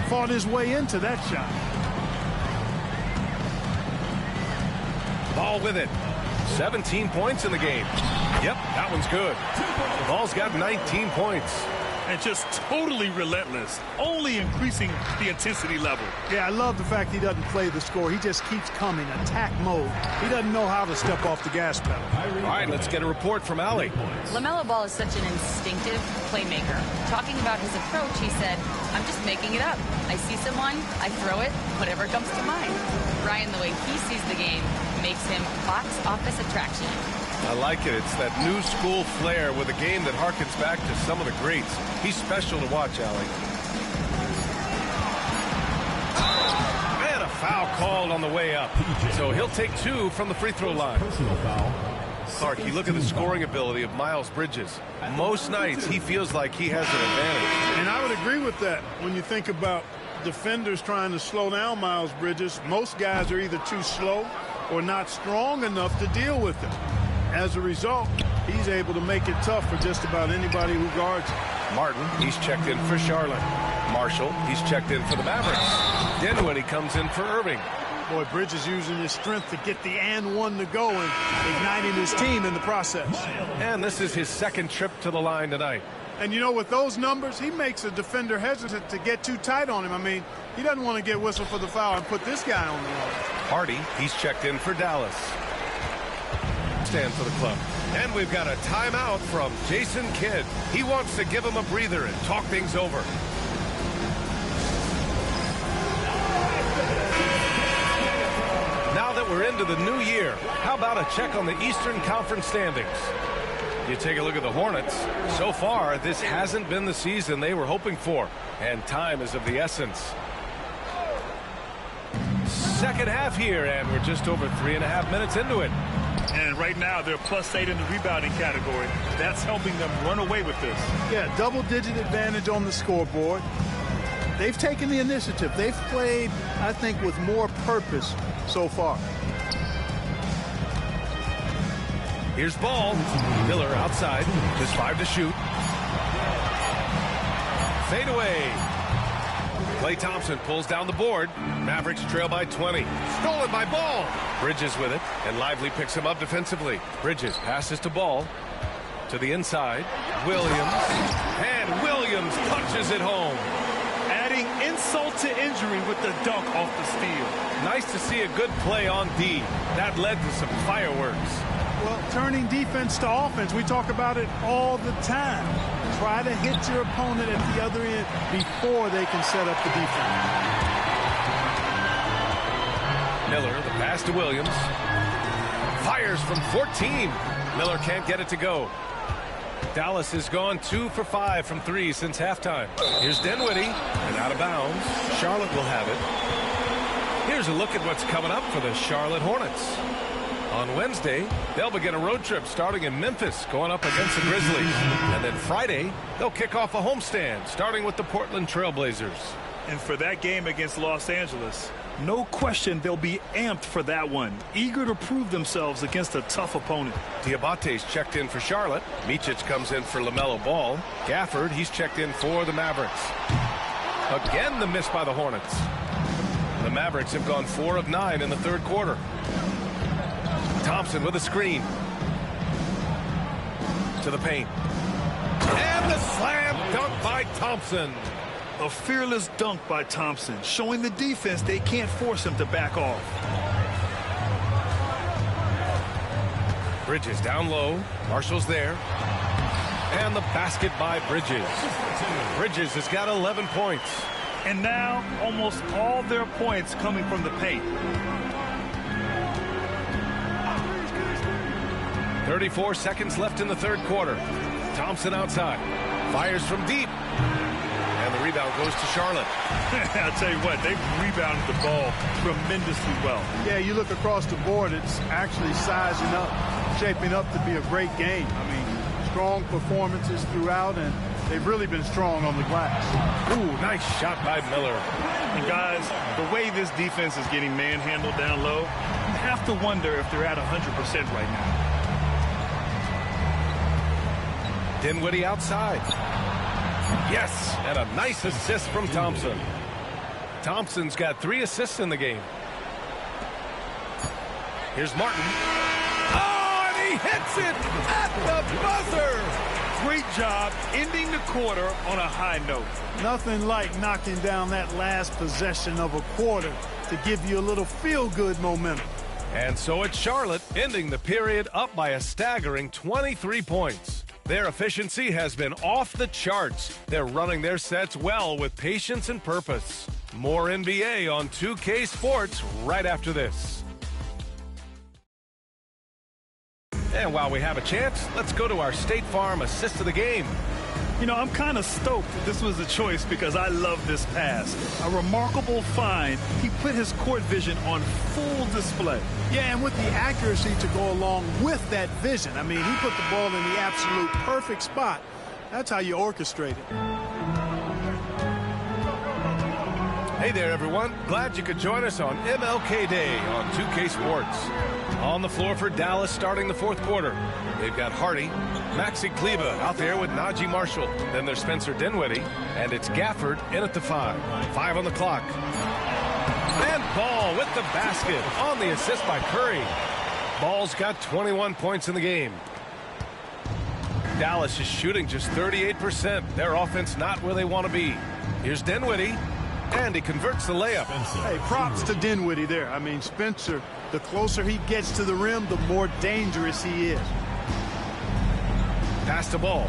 fought his way into that shot. Ball with it. 17 points in the game. Yep, that one's good. Ball's got 19 points. And just totally relentless, only increasing the intensity level. Yeah, I love the fact he doesn't play the score. He just keeps coming, attack mode. He doesn't know how to step off the gas pedal. All right, let's get a report from Allie. LaMelo Ball is such an instinctive playmaker. Talking about his approach, he said, I'm just making it up. I see someone, I throw it, whatever comes to mind. Ryan, the way he sees the game, makes him box office attraction. I like it. It's that new school flair with a game that harkens back to some of the greats. He's special to watch, Allie. And a foul called on the way up. So he'll take 2 from the free throw line. Clark, you look at the scoring ability of Miles Bridges. Most nights he feels like he has an advantage. And I would agree with that. When you think about defenders trying to slow down Miles Bridges, most guys are either too slow or not strong enough to deal with him. As a result, he's able to make it tough for just about anybody who guards him. Martin, he's checked in for Charlotte. Marshall, he's checked in for the Mavericks. Dinwiddie comes in for Irving. Boy, Bridges using his strength to get the and one to go and igniting his team in the process. And this is his second trip to the line tonight. And you know, with those numbers, he makes a defender hesitant to get too tight on him. I mean, he doesn't want to get whistled for the foul and put this guy on the line. Hardy, he's checked in for Dallas. Stand for the club. And we've got a timeout from Jason Kidd. He wants to give him a breather and talk things over. Now that we're into the new year, how about a check on the Eastern Conference standings? You take a look at the Hornets. So far, this hasn't been the season they were hoping for, and time is of the essence. Second half here, and we're just over 3.5 minutes into it. And right now, they're +8 in the rebounding category. That's helping them run away with this. Yeah, double-digit advantage on the scoreboard. They've taken the initiative. They've played, I think, with more purpose so far. Here's ball. Miller outside. Just 5 to shoot. Fade away. Klay Thompson pulls down the board. Mavericks trail by 20. Stolen by Ball. Bridges with it, and Lively picks him up defensively. Bridges passes to Ball. To the inside. Williams. And Williams punches it home. Adding insult to injury with the dunk off the steal. Nice to see a good play on D. That led to some fireworks. Well, turning defense to offense, we talk about it all the time. Try to hit your opponent at the other end before they can set up the defense. Miller, the pass to Williams. Fires from 14. Miller can't get it to go. Dallas has gone 2 for 5 from 3 since halftime. Here's Dinwiddie, and out of bounds. Charlotte will have it. Here's a look at what's coming up for the Charlotte Hornets. On Wednesday, they'll begin a road trip starting in Memphis, going up against the Grizzlies. And then Friday, they'll kick off a homestand, starting with the Portland Trailblazers. And for that game against Los Angeles, no question they'll be amped for that one, eager to prove themselves against a tough opponent. Diabate's checked in for Charlotte. Micic comes in for LaMelo Ball. Gafford, he's checked in for the Mavericks. Again, the miss by the Hornets. The Mavericks have gone 4 of 9 in the third quarter. Thompson with a screen. To the paint. And the slam dunk by Thompson. A fearless dunk by Thompson, showing the defense they can't force him to back off. Bridges down low. Marshall's there. And the basket by Bridges. Bridges has got 11 points. And now, almost all their points coming from the paint. 34 seconds left in the third quarter. Thompson outside. Fires from deep. And the rebound goes to Charlotte. I'll tell you what, they've rebounded the ball tremendously well. Yeah, you look across the board, it's actually sizing up, shaping up to be a great game. I mean, strong performances throughout, and they've really been strong on the glass. Ooh, nice shot by Miller. And guys, the way this defense is getting manhandled down low, you have to wonder if they're at 100% right now. Dinwiddie outside. Yes, and a nice assist from Thompson. Thompson's got 3 assists in the game. Here's Martin. Oh, and he hits it at the buzzer. Great job ending the quarter on a high note. Nothing like knocking down that last possession of a quarter to give you a little feel-good momentum. And so it's Charlotte ending the period up by a staggering 23 points. Their efficiency has been off the charts. They're running their sets well with patience and purpose. More NBA on 2K Sports right after this. And while we have a chance, let's go to our State Farm assist of the game. You know, I'm kind of stoked that this was a choice because I love this pass. A remarkable find. He put his court vision on full display. Yeah, and with the accuracy to go along with that vision. I mean, he put the ball in the absolute perfect spot. That's how you orchestrate it. Hey there, everyone. Glad you could join us on MLK Day on 2K Sports. On the floor for Dallas starting the fourth quarter. They've got Hardy, Maxi Kleba out there with Najee Marshall. Then there's Spencer Dinwiddie, and it's Gafford in at the 5. 5 on the clock. And Ball with the basket on the assist by Curry. Ball's got 21 points in the game. Dallas is shooting just 38%. Their offense not where they want to be. Here's Dinwiddie, and he converts the layup. Hey, props to Dinwiddie there. I mean, Spencer, the closer he gets to the rim, the more dangerous he is. Pass the ball.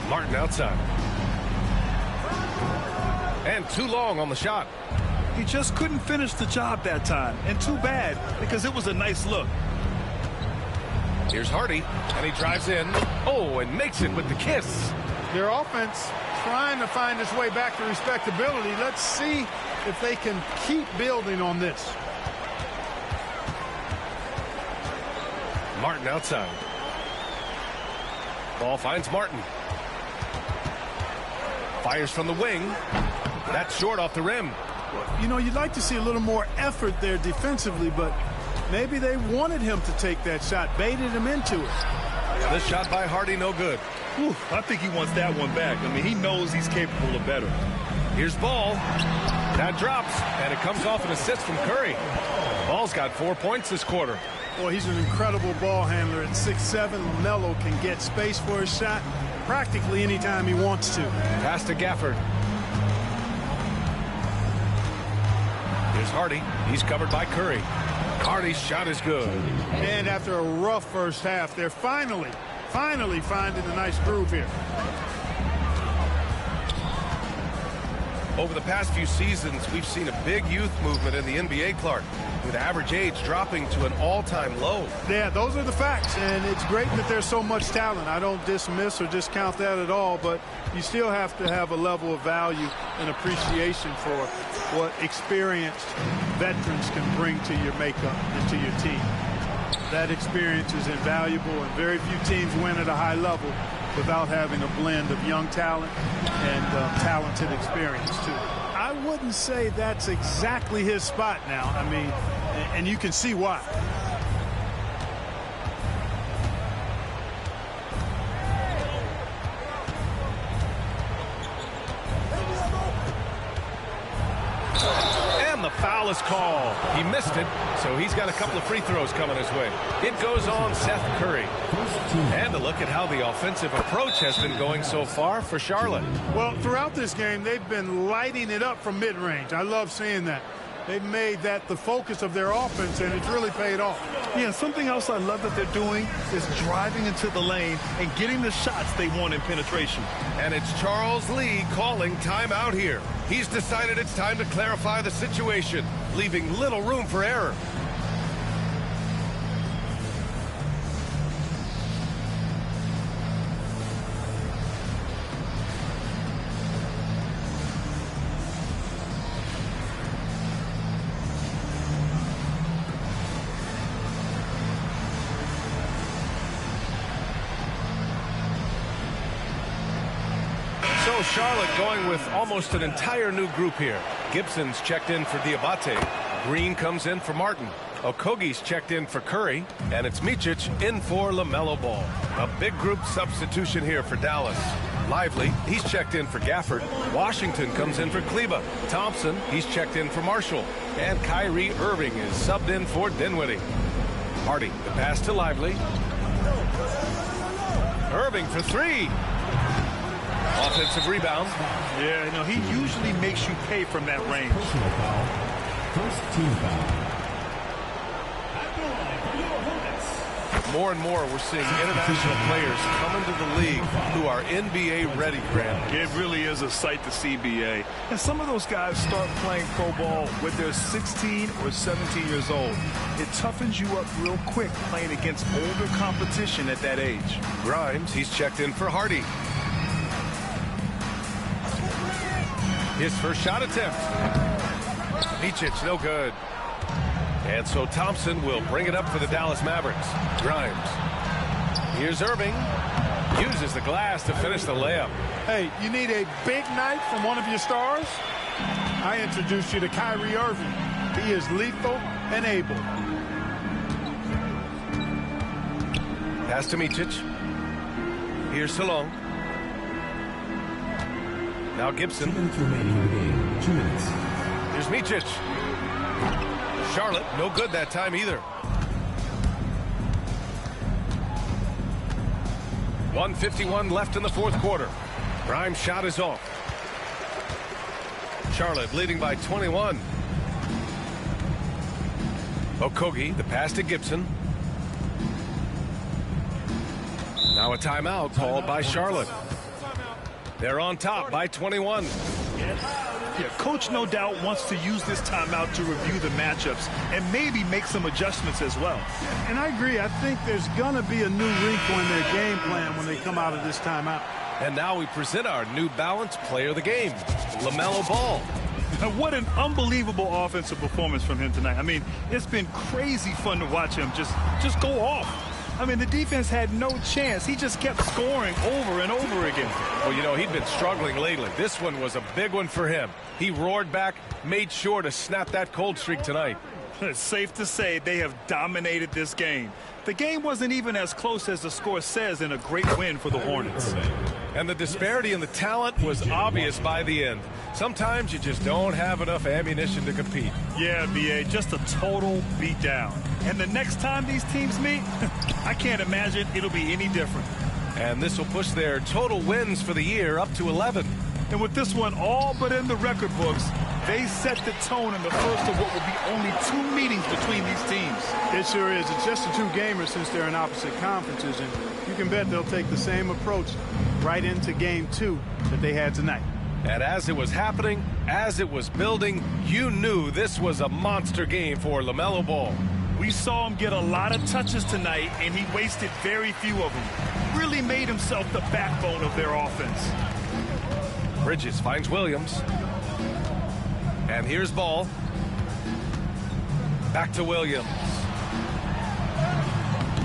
Martin outside. And too long on the shot. He just couldn't finish the job that time. And too bad, because it was a nice look. Here's Hardy, and he drives in. Oh, and makes it with the kiss. Their offense trying to find its way back to respectability. Let's see if they can keep building on this. Martin outside. Ball finds Martin. Fires from the wing. That's short off the rim. You know, you'd like to see a little more effort there defensively, but maybe they wanted him to take that shot, baited him into it. This shot by Hardy, no good. Whew, I think he wants that one back. I mean, he knows he's capable of better. Here's Ball. That drops, and it comes off an assist from Curry. Ball's got 4 points this quarter. Boy, he's an incredible ball handler. At 6'7", LaMelo can get space for his shot practically anytime he wants to. Pass to Gafford. Here's Hardy. He's covered by Curry. Hardy's shot is good. And after a rough first half, they're finally finding a nice groove here. Over the past few seasons, we've seen a big youth movement in the NBA, Clark, with average age dropping to an all-time low. Yeah, those are the facts, and it's great that there's so much talent. I don't dismiss or discount that at all, but you still have to have a level of value and appreciation for what experienced veterans can bring to your makeup and to your team. That experience is invaluable, and very few teams win at a high level without having a blend of young talent and talented experience, too. I wouldn't say that's exactly his spot now. I mean, and you can see why. And the foul is called. He missed it, so he's got a couple of free throws coming his way. It goes on Seth Curry. And a look at how the offensive approach has been going so far for Charlotte. Well, throughout this game, they've been lighting it up from mid-range. I love seeing that. They've made that the focus of their offense, and it's really paid off. Yeah, something else I love that they're doing is driving into the lane and getting the shots they want in penetration. And it's Charles Lee calling timeout here. He's decided it's time to clarify the situation, leaving little room for error. Charlotte going with almost an entire new group here. Gibson's checked in for Diabate. Green comes in for Martin. Okogie's checked in for Curry. And it's Micic in for LaMelo Ball. A big group substitution here for Dallas. Lively, he's checked in for Gafford. Washington comes in for Kleba. Thompson, he's checked in for Marshall. And Kyrie Irving is subbed in for Dinwiddie. Hardy, the pass to Lively. Irving for three. Offensive rebound. Yeah, you know, he usually makes you pay from that range. First team foul. More and more, we're seeing international players come into the league who are NBA ready, Grant. It really is a sight to see, BA. And some of those guys start playing pro ball when they're 16 or 17 years old. It toughens you up real quick playing against older competition at that age. Grimes, he's checked in for Hardy. His first shot attempt. Micic, no good. And so Thompson will bring it up for the Dallas Mavericks. Grimes. Here's Irving. Uses the glass to finish the layup. Hey, you need a big night from one of your stars? I introduce you to Kyrie Irving. He is lethal and able. Pass to Micic. Here's Salong. Now Gibson. 2 minutes remaining in the game. 2 minutes. Here's Micic. Charlotte, no good that time either. 1:51 left in the fourth quarter. Grimes' shot is off. Charlotte leading by 21. Okogie, the pass to Gibson. Now a timeout called by Charlotte. They're on top by 21. Yeah, coach no doubt wants to use this timeout to review the matchups and maybe make some adjustments as well. And I agree. I think there's going to be a new wrinkle in their game plan when they come out of this timeout. And now we present our new balanced player of the game, LaMelo Ball. And what an unbelievable offensive performance from him tonight. I mean, it's been crazy fun to watch him just go off. I mean, the defense had no chance. He just kept scoring over and over again. Well, you know, he'd been struggling lately. This one was a big one for him. He roared back, made sure to snap that cold streak tonight. It's safe to say they have dominated this game. The game wasn't even as close as the score says in a great win for the Hornets. And the disparity in the talent was obvious by the end. Sometimes you just don't have enough ammunition to compete. Yeah, B.A., just a total beatdown. And the next time these teams meet, I can't imagine it'll be any different. And this will push their total wins for the year up to 11. And with this one all but in the record books, they set the tone in the first of what will be only 2 meetings between these teams. It sure is. It's just a 2-gamer since they're in opposite conferences, and you can bet they'll take the same approach right into game 2 that they had tonight. And as it was happening, as it was building, you knew this was a monster game for LaMelo Ball. We saw him get a lot of touches tonight, and he wasted very few of them. Really made himself the backbone of their offense. Bridges finds Williams. And here's Ball. Back to Williams.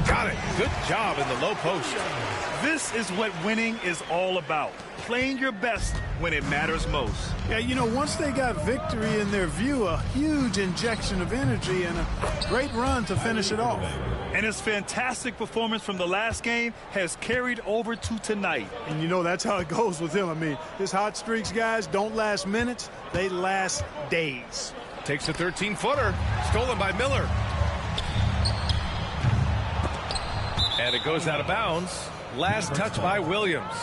Got it. Good job in the low post. This is what winning is all about. Playing your best when it matters most. Yeah, you know, once they got victory in their view, a huge injection of energy and a great run to finish it off. And his fantastic performance from the last game has carried over to tonight. And you know, that's how it goes with him. I mean, his hot streaks, guys, don't last minutes. They last days. Takes a 13-footer. Stolen by Miller. And it goes out of bounds. Last touch by Williams.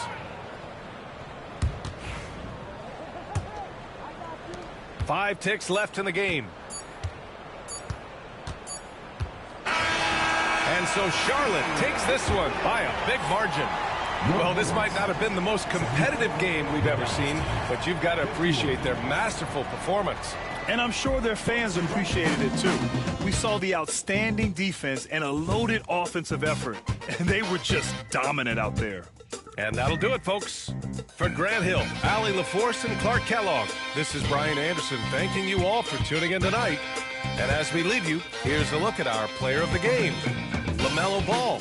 Five ticks left in the game. And so Charlotte takes this one by a big margin. Well, this might not have been the most competitive game we've ever seen, but you've got to appreciate their masterful performance. And I'm sure their fans appreciated it too. We saw the outstanding defense and a loaded offensive effort, and they were just dominant out there. And that'll do it, folks. For Grant Hill, Allie LaForce, and Clark Kellogg, this is Brian Anderson thanking you all for tuning in tonight. And as we leave you, here's a look at our player of the game, LaMelo Ball.